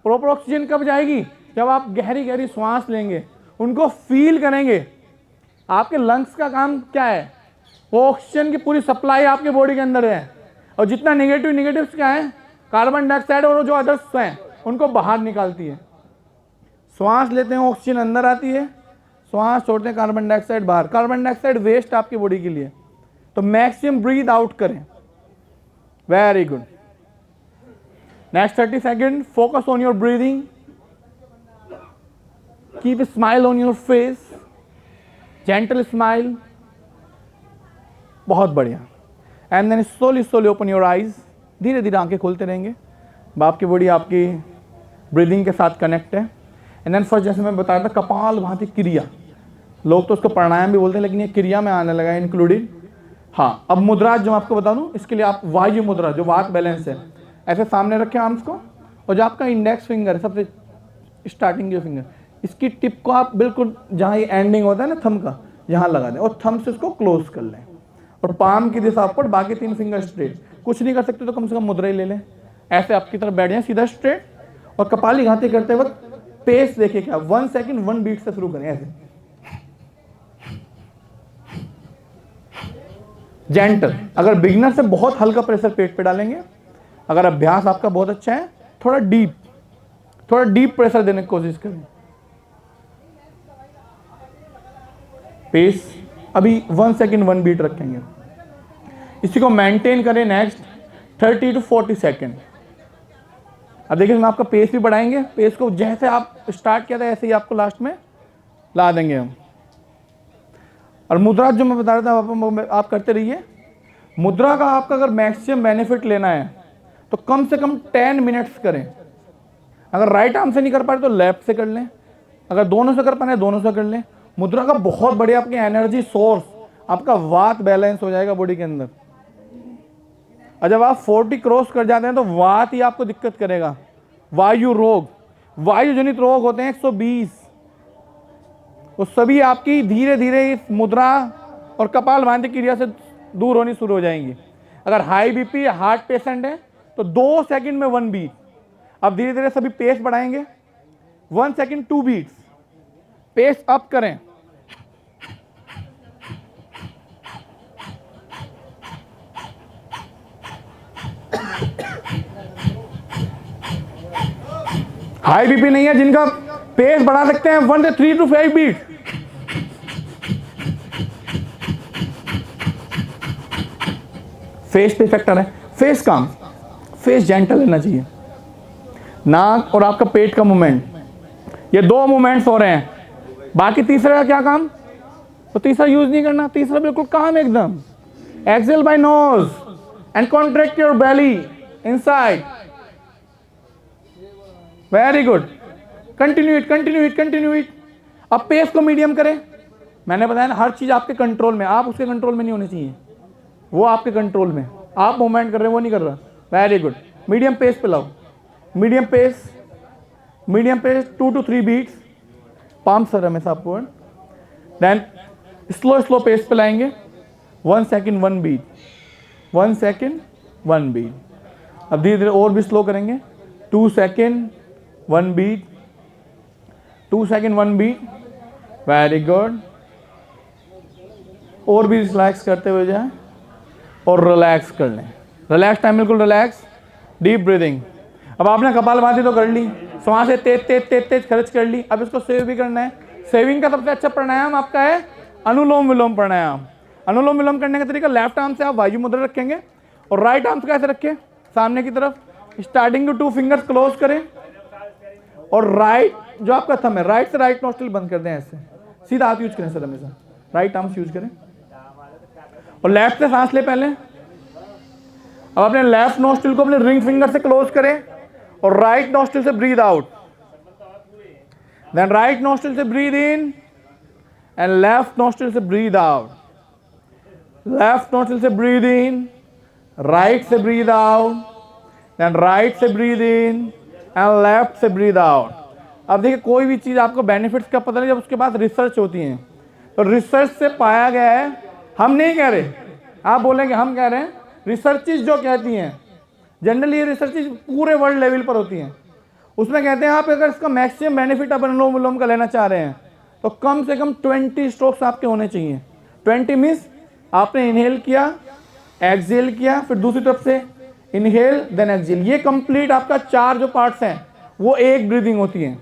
प्रॉपर ऑक्सीजन कब जाएगी? जब आप गहरी गहरी सांस लेंगे, उनको फील करेंगे। आपके लंग्स का काम क्या है? वो ऑक्सीजन की पूरी सप्लाई आपके बॉडी के अंदर है, और जितना नेगेटिव क्या है, कार्बन डाइऑक्साइड और जो अदर्स हैं, उनको बाहर निकालती है। श्वास लेते हैं, ऑक्सीजन अंदर आती है, श्वास छोड़ते हैं, कार्बन डाइऑक्साइड बाहर। कार्बन डाइऑक्साइड वेस्ट आपकी बॉडी के लिए, तो मैक्सिमम ब्रीथ आउट करें। Very good. Next 30 second, focus on your breathing, keep smile on your face, gentle smile, बहुत बढ़िया। And then slowly open your eyes, धीरे धीरे आंखें खोलते रहेंगे। बाप की बॉडी आपकी ब्रीदिंग के साथ कनेक्ट है। एंड देन फर्स्ट, जैसे मैं बताया था, कपालभाति क्रिया, लोग तो उसको प्राणायाम भी बोलते हैं, लेकिन ये क्रिया में आने लगा है इंक्लूडेड। हाँ, अब मुद्रा जो आपको बता दूं, इसके लिए आप वायु मुद्रा, जो वात बैलेंस है, ऐसे सामने रखें आर्म्स को, और जो आपका इंडेक्स फिंगर है, सबसे स्टार्टिंग जो फिंगर, इसकी टिप को आप बिल्कुल जहाँ ये एंडिंग होता है ना थंब का, यहाँ लगा दें, और थंब से उसको क्लोज कर लें, और पाम की दिशा पर बाकी 3 फिंगर स्ट्रेट। कुछ नहीं कर सकते तो कम से कम मुद्रा ही ले लें। ऐसे आपकी तरफ बैठ जाए सीधा स्ट्रेट, और कपाली घाती करते वक्त पेस देखिए क्या, 1 सेकेंड 1 बीट से शुरू करें। ऐसे जेंटल। अगर बिगिनर से बहुत हल्का प्रेशर पेट पे डालेंगे, अगर अभ्यास आपका बहुत अच्छा है, थोड़ा डीप प्रेशर देने की कोशिश करें। पेस अभी 1 सेकेंड 1 बीट रखेंगे, इसी को मेंटेन करें नेक्स्ट 30 to 40 सेकेंड। अब देखिए हम आपका पेस भी बढ़ाएंगे, पेस को जैसे आप स्टार्ट किया था ऐसे ही आपको लास्ट में ला देंगे हम। और मुद्रा जो मैं बता रहा था आप करते रहिए। मुद्रा का आपका अगर मैक्सिमम बेनिफिट लेना है तो कम से कम 10 मिनट्स करें। अगर राइट आर्म से नहीं कर पा रहे तो लेफ्ट से कर लें, अगर दोनों से कर पा रहे दोनों से कर लें। मुद्रा का बहुत बढ़िया आपकी एनर्जी सोर्स, आपका वात बैलेंस हो जाएगा बॉडी के अंदर। और जब आप 40 क्रॉस कर जाते हैं तो वात ही आपको दिक्कत करेगा। वायु रोग, वायु जनित रोग होते हैं 120, वो सभी आपकी धीरे धीरे इस मुद्रा और कपालभाति क्रिया से दूर होनी शुरू हो जाएंगी। अगर हाई बीपी या हार्ट पेशेंट है तो 2 सेकंड में 1 बीट। अब धीरे धीरे सभी पेस बढ़ाएंगे, 1 सेकंड 2 बीट्स, पेस अप करें। हाई बीपी नहीं है जिनका पेस बढ़ा सकते हैं 1 से 3 to 5 बीट। फेस पे फैक्टर है, फेस काम, फेस जेंटल रहना चाहिए। नाक और आपका पेट का मूवमेंट, ये 2 मूवमेंट्स हो रहे हैं। बाकी तीसरे का क्या काम? तो तीसरा यूज नहीं करना, तीसरा बिल्कुल काम एकदम। Exhale by nose and contract your belly inside, very good, continue it, continue it, continue it. अब पेस को मीडियम करें, मैंने बताया ना हर चीज आपके कंट्रोल में, आप उसके कंट्रोल में नहीं होनी चाहिए, वो आपके कंट्रोल में, आप मूवमेंट कर रहे हैं वो नहीं कर रहा, वेरी गुड। मीडियम पेस पे लाओ, medium pace, medium pace 2 to 3 beats, पाम सर हमेशा आपको। देन स्लो पेस पे लाएंगे, 1 सेकेंड 1 बीट, 1 सेकेंड 1 बीट। अब धीरे धीरे और भी स्लो करेंगे, 2 second 1 beat, 2 second 1 beat, very good. और भी रिलैक्स करते हुए जाए और रिलैक्स कर लें, रिलैक्स टाइम, बिल्कुल रिलैक्स, डीप ब्रीदिंग। अब आपने कपालभाति तो कर ली, सांसें तेज तेज तेज तेज खर्च कर ली, अब इसको सेव भी करना है। सेविंग का सबसे अच्छा प्राणायाम आपका है अनुलोम विलोम प्राणायाम। अनुलोम विलोम करने का तरीका, लेफ्ट आर्म से आप वायु मुद्रा रखेंगे और राइट आर्म से कैसे रखें, सामने की तरफ, स्टार्टिंग टू 2 फिंगर्स क्लोज करें और राइट जो आपका थंब है, राइट से राइट नोस्ट्रिल बंद कर दें, ऐसे सीधा हाथ यूज करें सर, हमेशा राइट आर्म यूज करें और लेफ्ट से सांस ले पहले। अब अपने लेफ्ट नोस्ट्रिल को अपने रिंग फिंगर से क्लोज करें और राइट नोस्ट्रिल से breathe out, then right nostril से breathe in and left nostril से ब्रीद आउट, लेफ्ट नोस्ट्रिल से ब्रीद इन, राइट से ब्रीद आउट, देन राइट से ब्रीद इन एंड लेफ्ट से ब्रीद आउट। अब देखिए कोई भी चीज आपको बेनिफिट्स का पता नहीं जब उसके बाद रिसर्च होती है, तो रिसर्च से पाया गया है, हम नहीं कह रहे, आप बोलेंगे हम कह रहे हैं, रिसर्चेज जो कहती हैं, जनरली ये रिसर्चेज पूरे वर्ल्ड लेवल पर होती हैं, उसमें कहते हैं आप अगर इसका मैक्सिमम बेनिफिट आप अनुलोम विलोम का लेना चाह रहे हैं तो कम से कम 20 स्ट्रोक्स आपके होने चाहिए। 20 मीन्स आपने इनहेल किया, एक्सहेल किया, फिर दूसरी तरफ से इनहेल देन एक्सहेल, ये कंप्लीट आपका 4 जो पार्ट्स हैं वो एक ब्रीदिंग होती है।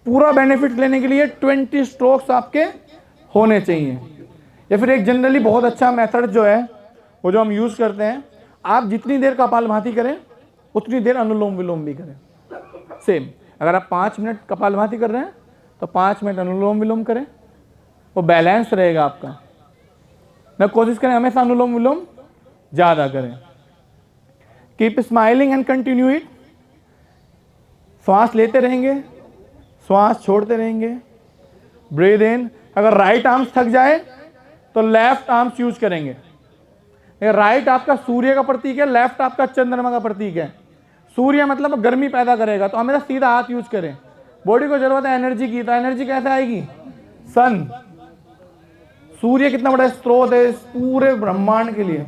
पूरा बेनिफिट लेने के लिए 20 स्ट्रोक्स आपके होने चाहिए। या फिर एक जनरली बहुत अच्छा मेथड जो है वो जो हम यूज करते हैं, आप जितनी देर कपालभाति करें उतनी देर अनुलोम विलोम भी करें। सेम, अगर आप 5 मिनट कपालभाति कर रहे हैं तो 5 मिनट अनुलोम विलोम करें, वो बैलेंस रहेगा आपका। मैं कोशिश करें हमेशा अनुलोम विलोम ज़्यादा करें। Keep smiling and continue it, श्वास लेते रहेंगे, श्वास छोड़ते रहेंगे, ब्रीद इन। अगर राइट आर्म थक जाए तो लेफ्ट आर्म्स यूज करेंगे। राइट आपका सूर्य का प्रतीक है, लेफ्ट आपका चंद्रमा का प्रतीक है। सूर्य मतलब गर्मी पैदा करेगा, तो हमेशा सीधा हाथ यूज करें। बॉडी को जरूरत है एनर्जी की, तो एनर्जी कैसे आएगी, सन, सूर्य कितना बड़ा स्रोत है इस पूरे ब्रह्मांड के लिए।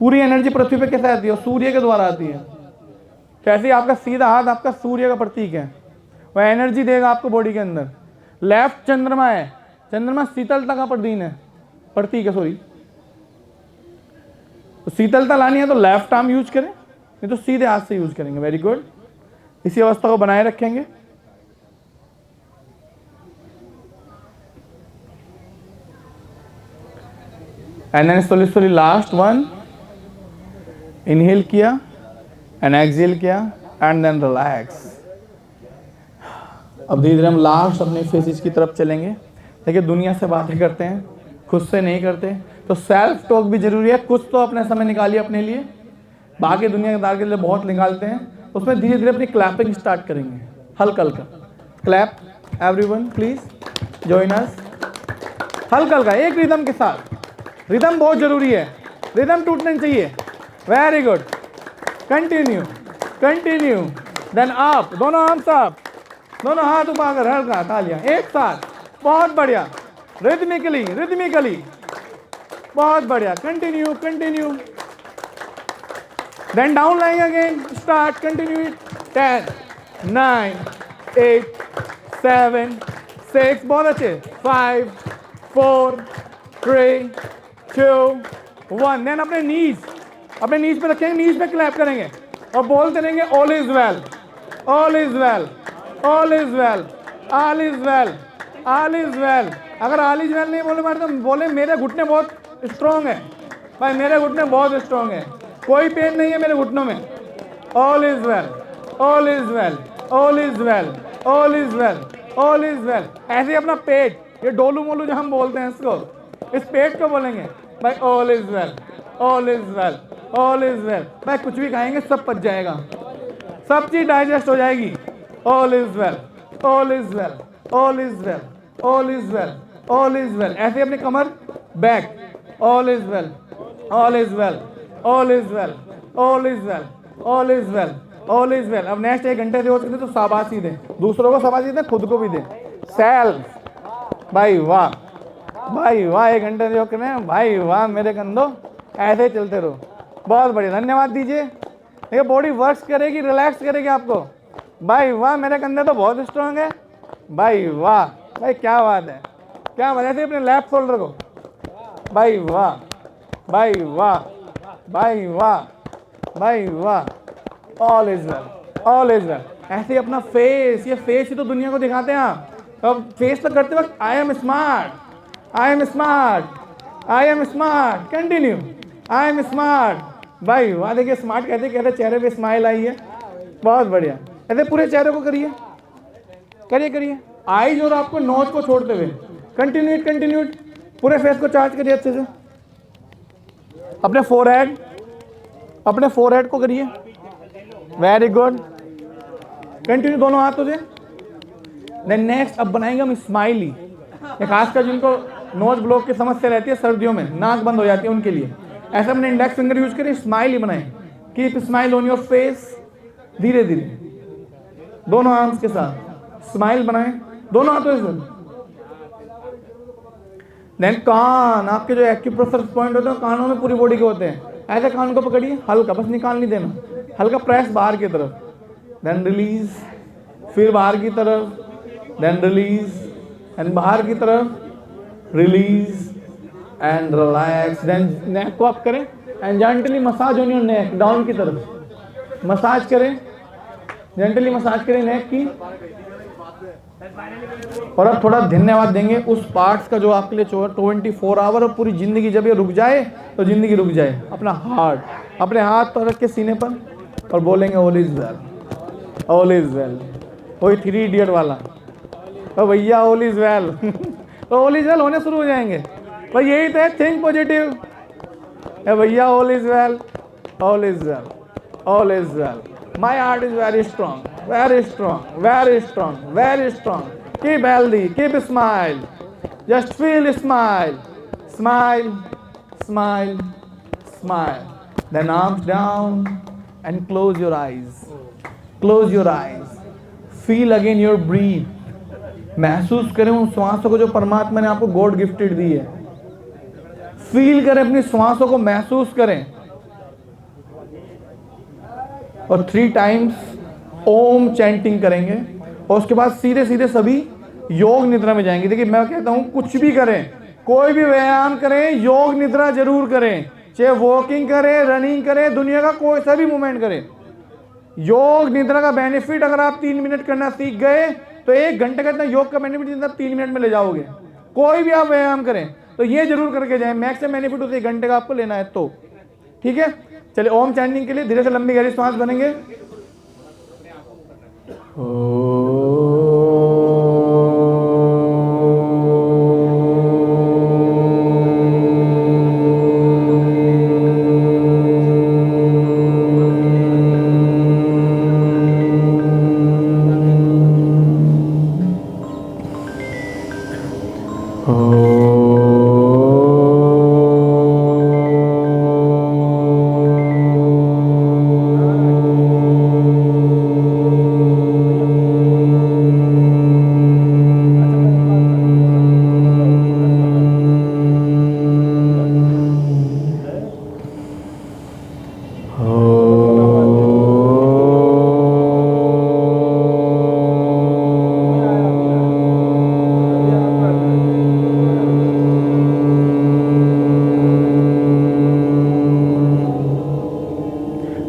पूरी एनर्जी पृथ्वी पे कैसे आती है, सूर्य के द्वारा आती है। कैसे आपका सीधा हाथ आपका सूर्य का प्रतीक है, वह एनर्जी देगा आपको बॉडी के अंदर। लेफ्ट चंद्रमा है, चंद्रमा शीतलता का प्रतीक है सॉरी, तो शीतलता लानी है तो लेफ्ट आर्म यूज करें, नहीं तो सीधे हाथ से यूज करेंगे। वेरी गुड, इसी अवस्था को बनाए रखेंगे। And then slowly last one, inhale किया एंड एक्सहेल किया एंड देन रिलैक्स। अब धीरे धीरे हम लास्ट अपने फेसेस की तरफ चलेंगे। देखिए दुनिया से बातें करते हैं, खुद से नहीं करते, तो सेल्फ टॉक भी जरूरी है। कुछ तो अपने समय निकालिए अपने लिए, बाकी दुनियादार के लिए बहुत निकालते हैं। उसमें धीरे धीरे अपनी क्लैपिंग स्टार्ट करेंगे, हल्का हल्का clap. Everyone please join us, हल्का हल्का एक रिदम के साथ। रिदम बहुत जरूरी है, रिदम टूटना चाहिए। Very good, continue continue, then up, दोनों आर्म्स अप, दोनों हाथ उठाकर हल्का तालियां एक साथ, बहुत बढ़िया, रिदमिकली रिदमिकली, बहुत बढ़िया, continue continue, then down lying again, start, continue it. 10 9 8 7 6, बहुत अच्छे, 5 4 3 2 1। देन अपने नीज पे रखेंगे, नीज पे क्लैप करेंगे और बोलते रहेंगे all is well, all is well, all is well, all is well, all is well. अगर ऑल इज वेल नहीं बोले बात तो बोले मेरे घुटने बहुत स्ट्रॉन्ग है भाई, मेरे घुटने बहुत स्ट्रॉन्ग है, कोई पेन नहीं है मेरे घुटनों में। All is well, all is well, all is well, all is well, all is well. ऐसे ही अपना पेट ये डोलू मोलू जो हम बोलते हैं इसको, इस पेट को बोलेंगे भाई all is well, all is well, all is well. भाई कुछ भी खाएंगे सब पच जाएगा, सब चीज डाइजेस्ट हो जाएगी। All is well, all is well, all is well, all is well, all is well. ऐसे अपनी कमर back, all is well, all is well, all is well, all is well, all is well, all is well. अब next 1 घंटे से हो सकते तो शाबाशी दें, दूसरों को शाबाशी दें, खुद को भी दें। सेल्फ, भाई वाह, भाई वाह, 1 घंटे से करें, भाई वाह मेरे कंधों, ऐसे ही चलते रहो। बहुत बढ़िया, धन्यवाद दीजिए। देखिए बॉडी वर्क्स करेगी, रिलैक्स करेगी आपको। भाई वाह मेरे कंधे तो बहुत स्ट्रांग है, भाई वाह, भाई क्या बात है, क्या बात है। ऐसे अपने लेफ्ट शोल्डर को, भाई वाह, भाई वाह, भाई वाह, भाई वाह, all is well, all is well. ऐसे ही अपना फेस, ये फेस ही तो दुनिया को दिखाते हैं आप। अब फेस तो करते वक्त I am smart, I am smart, I am smart, continue, I am smart. भाई वाह, देखिए स्मार्ट कहते कहते चेहरे पे स्माइल आई है, बहुत बढ़िया। ऐसे पूरे चेहरे को करिए, करिए करिए, आईज और आपको नोज को छोड़ते हुए कंटिन्यूट कंटिन्यूट, पूरे फेस को चार्ज करिए अच्छे से। अपने फोरहेड, अपने फोरहेड को करिए, वेरी गुड, कंटिन्यू दोनों हाथों से। देन नेक्स्ट अब बनाएंगे हम स्माइली, खासकर जिनको नोज ब्लॉक की समस्या रहती है, सर्दियों में नाक बंद हो जाती है उनके लिए। ऐसे अपने इंडेक्स फिंगर यूज करिए, स्माइली बनाएं, keep smile on your face. धीरे धीरे दोनों आर्म्स के साथ स्माइल बनाएं, दोनों हाथों से। देन कान, आपके जो एक्यूप्रेशर पॉइंट होते हैं कानों में पूरी बॉडी के होते हैं, ऐसे कान को पकड़िए, हल्का, बस निकाल नहीं देना, हल्का प्रेस बाहर की तरफ, देन रिलीज, फिर बाहर की तरफ, देन रिलीज एंड बाहर की तरफ, रिलीज एंड रिलैक्स। देन नेक को अप करें and gently massage on your neck, down की तरफ मसाज करें, जेंटली मसाज करें नेक की। और अब थोड़ा धन्यवाद देंगे उस पार्ट्स का जो आपके लिए 24 आवर और पूरी जिंदगी, जब ये रुक जाए तो जिंदगी रुक जाए। अपना हार्ट, अपने हाथ पर रख के सीने पर और बोलेंगे all is well, all is well. वही 3 इडियट वाला, तो भैया ऑल इज वेल, तो ऑल इज वेल होने शुरू हो जाएंगे। भाई यही तो है, थिंक पॉजिटिव, भैया all is well, all is well, all is well. My heart is very strong, very strong, very strong, very strong. Keep healthy, keep smile, just feel smile, smile, smile, smile. Then arms down and close your eyes, close your eyes. Feel again your breath. महसूस करें उन श्वासों को जो परमात्मा ने आपको God gifted दी है। Feel करें, अपनी श्वासों को महसूस करें। और 3 टाइम्स ओम चैंटिंग करेंगे और उसके बाद सीधे सीधे सभी योग निद्रा में जाएंगे। देखिए मैं कहता हूं कुछ भी करें, कोई भी व्यायाम करें, योग निद्रा जरूर करें, चाहे वॉकिंग करें, रनिंग करें, दुनिया का कोई सा भी मूवमेंट करें। योग निद्रा का बेनिफिट अगर आप 3 मिनट करना सीख गए तो 1 घंटे का इतना योग का बेनिफिट जितना 3 मिनट में ले जाओगे। कोई भी आप व्यायाम करें तो ये जरूर करके जाए, मैक्सिमम बेनिफिट उसे 1 घंटे का आपको लेना है तो ठीक है। चलिए ओम चैंटिंग के लिए धीरे से लंबी गहरी सांस बनेंगे।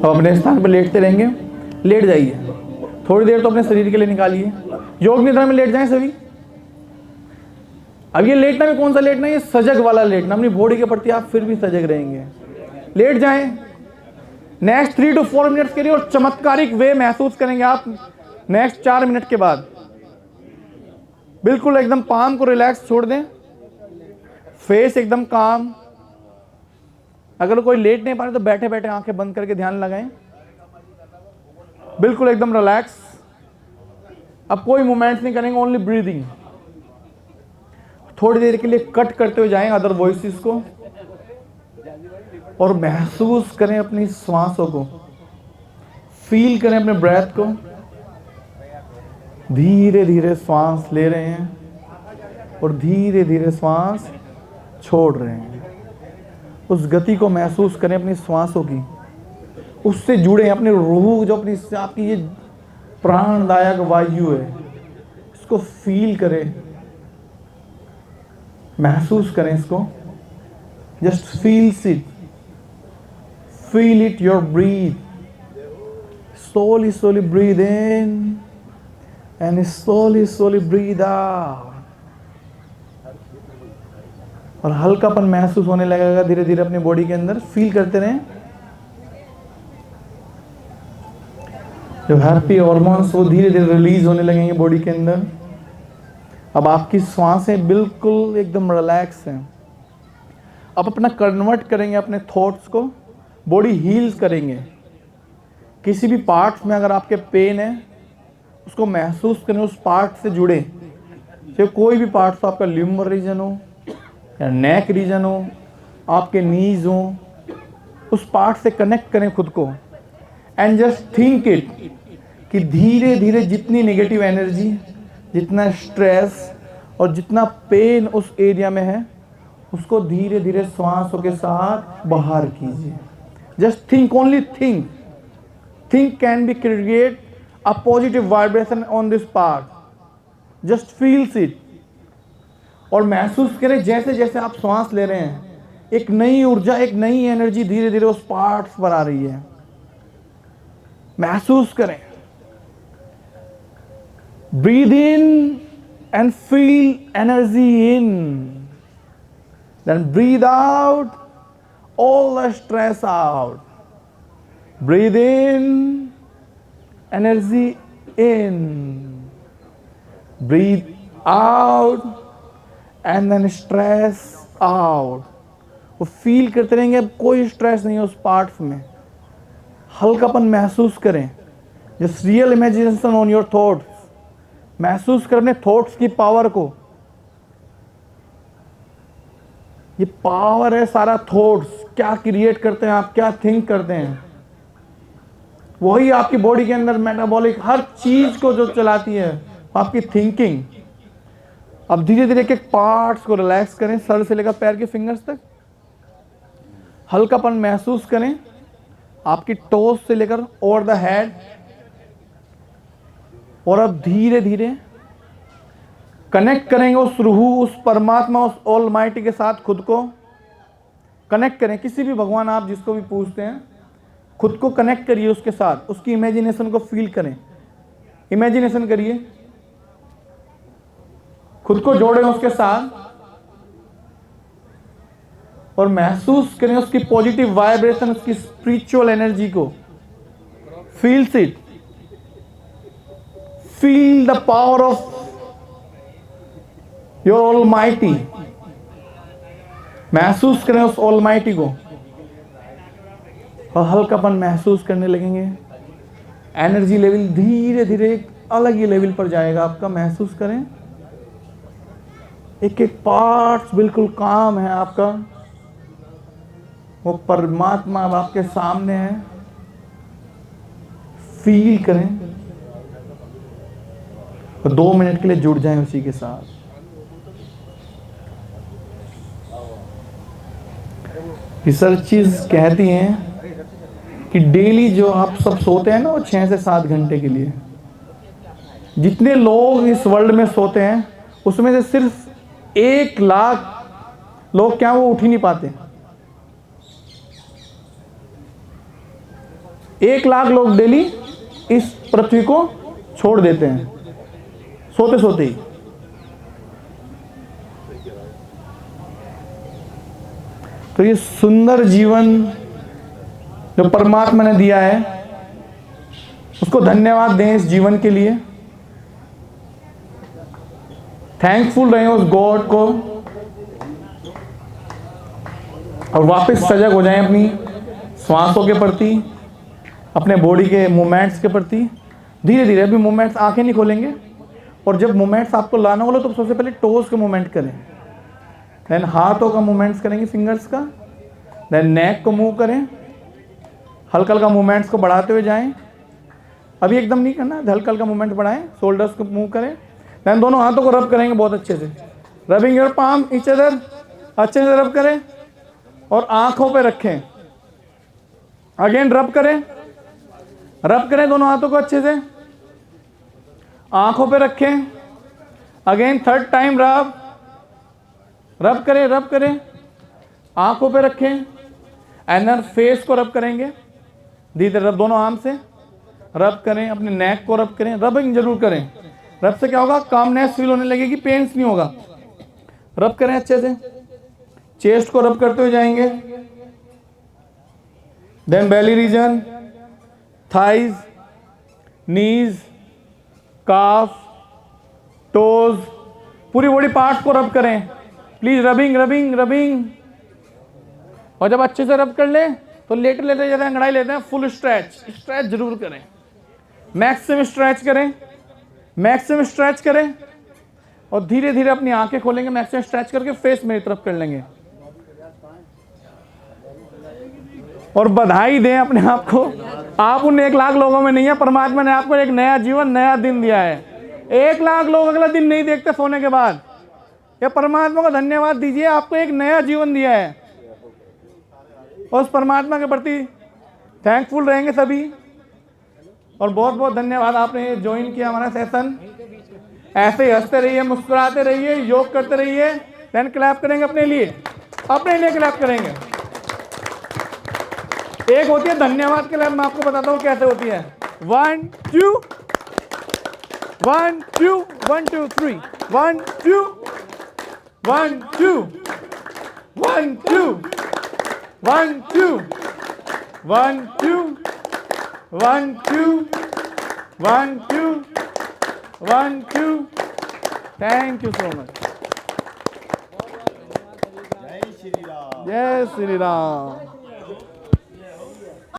अपने स्थान पर लेटते रहेंगे, लेट जाइए थोड़ी देर तो अपने शरीर के लिए निकालिए। योग निद्रा में लेट जाएं सभी। अब ये लेटना में कौन सा लेटना है, ये सजग वाला लेटना, अपनी बॉडी के प्रति आप फिर भी सजग रहेंगे। लेट जाएं। नेक्स्ट 3 to 4 मिनट्स के लिए और चमत्कारिक वे महसूस करेंगे आप नेक्स्ट 4 मिनट के बाद। बिल्कुल एकदम पाम को रिलैक्स छोड़ दें, फेस एकदम काम। अगर कोई लेट नहीं पा रहे तो बैठे बैठे आंखें बंद करके ध्यान लगाएं, बिल्कुल एकदम रिलैक्स। अब कोई मूवमेंट्स नहीं करेंगे, ओनली ब्रीदिंग। थोड़ी देर के लिए कट करते हुए जाएं अदर वॉइसेस को और महसूस करें अपनी श्वासों को, फील करें अपने ब्रेथ को। धीरे धीरे श्वास ले रहे हैं और धीरे धीरे श्वास छोड़ रहे हैं। उस गति को महसूस करें अपनी श्वासों की, उससे जुड़े अपनी रूह, जो अपनी आपकी ये प्राणदायक वायु है, इसको फील करें, महसूस करें इसको। Just feel it your breathe, slowly breathe in and slowly breathe out। और हल्कापन महसूस होने लगेगा धीरे धीरे अपनी बॉडी के अंदर। फील करते रहें, जो हैप्पी हार्मोन्स वो धीरे धीरे रिलीज होने लगेंगे बॉडी के अंदर। अब आपकी सांसें बिल्कुल एकदम रिलैक्स हैं। अब अपना कन्वर्ट करेंगे अपने थॉट्स को, बॉडी हील्स करेंगे। किसी भी पार्ट्स में अगर आपके पेन है उसको महसूस करें, उस पार्ट से जुड़े, चाहे कोई भी पार्ट हो, आपका लिम्बर रीजन हो या नेक रीजन हो, आपके नीज हो, उस पार्ट से कनेक्ट करें खुद को। एंड जस्ट थिंक इट कि धीरे धीरे जितनी नेगेटिव एनर्जी, जितना स्ट्रेस और जितना पेन उस एरिया में है, उसको धीरे धीरे श्वासों के साथ बाहर कीजिए। Just think, only think. Think can be create a positive vibration on this part. Just feels it और महसूस करें जैसे जैसे आप श्वास ले रहे हैं, एक नई ऊर्जा, एक नई एनर्जी धीरे धीरे उस पार्ट्स पर आ रही है। महसूस करें। Breathe in and feel energy in, then breathe out all the stress out. Breathe in, energy in. Breathe out and then stress out. वो फील करते रहेंगे, अब कोई स्ट्रेस नहीं है उस पार्ट्स में। हल्कापन महसूस करें। Just real imagination on your thoughts. महसूस करने थॉट्स की पावर को। ये पावर है सारा थॉट्स, क्या क्रिएट करते हैं आप, क्या थिंक करते हैं, वही आपकी बॉडी के अंदर मेटाबॉलिक हर चीज को जो चलाती है आपकी थिंकिंग। अब धीरे धीरे एक एक पार्ट्स को रिलैक्स करें, सर से लेकर पैर के फिंगर्स तक। हल्कापन महसूस करें आपकी टोस से लेकर ओवर द हेड। और अब धीरे धीरे कनेक्ट करेंगे उस रूह, उस परमात्मा, उस ऑलमाइटी के साथ खुद को कनेक्ट करें। किसी भी भगवान आप जिसको भी पूछते हैं, खुद को कनेक्ट करिए उसके साथ, उसकी इमेजिनेशन को फील करें। इमेजिनेशन करिए, खुद को जोड़ें उसके साथ और महसूस करें उसकी पॉजिटिव वाइब्रेशन, उसकी स्पिरिचुअल एनर्जी को। Feels it, feel the power of your almighty. महसूस करें उस ऑलमाइटी को और हल्कापन महसूस करने लगेंगे। एनर्जी लेवल धीरे धीरे एक अलग ही लेवल पर जाएगा आपका। महसूस करें एक एक पार्ट्स बिल्कुल काम है आपका। वो परमात्मा अब आपके सामने है। फील करें और 2 मिनट के लिए जुड़ जाएं उसी के साथ। रिसर्चेस कहती हैं कि डेली जो आप सब सोते हैं ना, वो 6 से 7 घंटे के लिए। जितने लोग इस वर्ल्ड में सोते हैं उसमें से सिर्फ 1 लाख लोग क्या वो उठ ही नहीं पाते। 1 लाख लोग डेली इस पृथ्वी को छोड़ देते हैं सोते सोते ही। तो ये सुंदर जीवन जो परमात्मा ने दिया है, उसको धन्यवाद दें इस जीवन के लिए। थैंकफुल रहें उस गॉड को और वापस सजग हो जाएं अपनी श्वासों के प्रति, अपने बॉडी के मूवमेंट्स के प्रति। धीरे धीरे अभी मूवमेंट्स, आंखें नहीं खोलेंगे, और जब मूवमेंट्स आपको लाना हो तो सबसे पहले टोज के मूवमेंट करें, देन हाथों का मूवमेंट्स करेंगे, फिंगर्स का, देन नेक को मूव करें, हल्का हल्का मूवमेंट्स को बढ़ाते हुए जाएं। अभी एकदम नहीं करना, हल्का हल्का मूवमेंट बढ़ाएं, शोल्डर्स को मूव करें, देन दोनों हाथों को रब करेंगे बहुत अच्छे से, rubbing your palm each other, अच्छे से रब करें और आंखों पे रखें। अगेन रब करें दोनों हाथों को अच्छे से, आंखों पे रखें। अगेन थर्ड टाइम रब करें, आंखों पे रखें, एंड देन फेस को रब करेंगे धीरे रब, दोनों आर्म से रब करें, अपने नेक को रब करें, रबिंग जरूर करें। रब से क्या होगा, कामनेस फील होने लगेगी, पेन्स नहीं होगा। रब करें अच्छे से, चेस्ट को रब करते हुए जाएंगे, देन बेली रीजन, थाइज, नीज, काफ, टोज, पूरी बॉडी पार्ट्स को रब करें प्लीज, रबिंग। और जब अच्छे से रब कर ले तो लेटे जाते हैं, अंगड़ाई लेते हैं, फुल स्ट्रेच जरूर करें, मैक्सिमम स्ट्रेच करें और धीरे धीरे अपनी आंखें खोलेंगे, मैक्सिमम स्ट्रेच करके फेस मेरी तरफ कर लेंगे और बधाई दें अपने आप को। आप उन 1 लाख लोगों में नहीं है, परमात्मा ने आपको एक नया जीवन, नया दिन दिया है। 1 लाख लोग अगला दिन नहीं देखते सोने के बाद, ये परमात्मा को धन्यवाद दीजिए, आपको एक नया जीवन दिया है। और उस परमात्मा के प्रति थैंकफुल रहेंगे सभी। और बहुत बहुत धन्यवाद, आपने ज्वाइन किया हमारा सेशन। ऐसे ही हंसते रहिए, मुस्कुराते रहिए, योग करते रहिए। देन क्लैप करेंगे अपने लिए क्लैप करेंगे। एक होती है धन्यवाद के लिए, मैं आपको बताता हूँ कैसे होती है। 1 2 1 2 1 2 3 1 2 1 2 1 2 1 2 1 2 1 2 1 2 1 2। Thank you so much. जय श्री राम।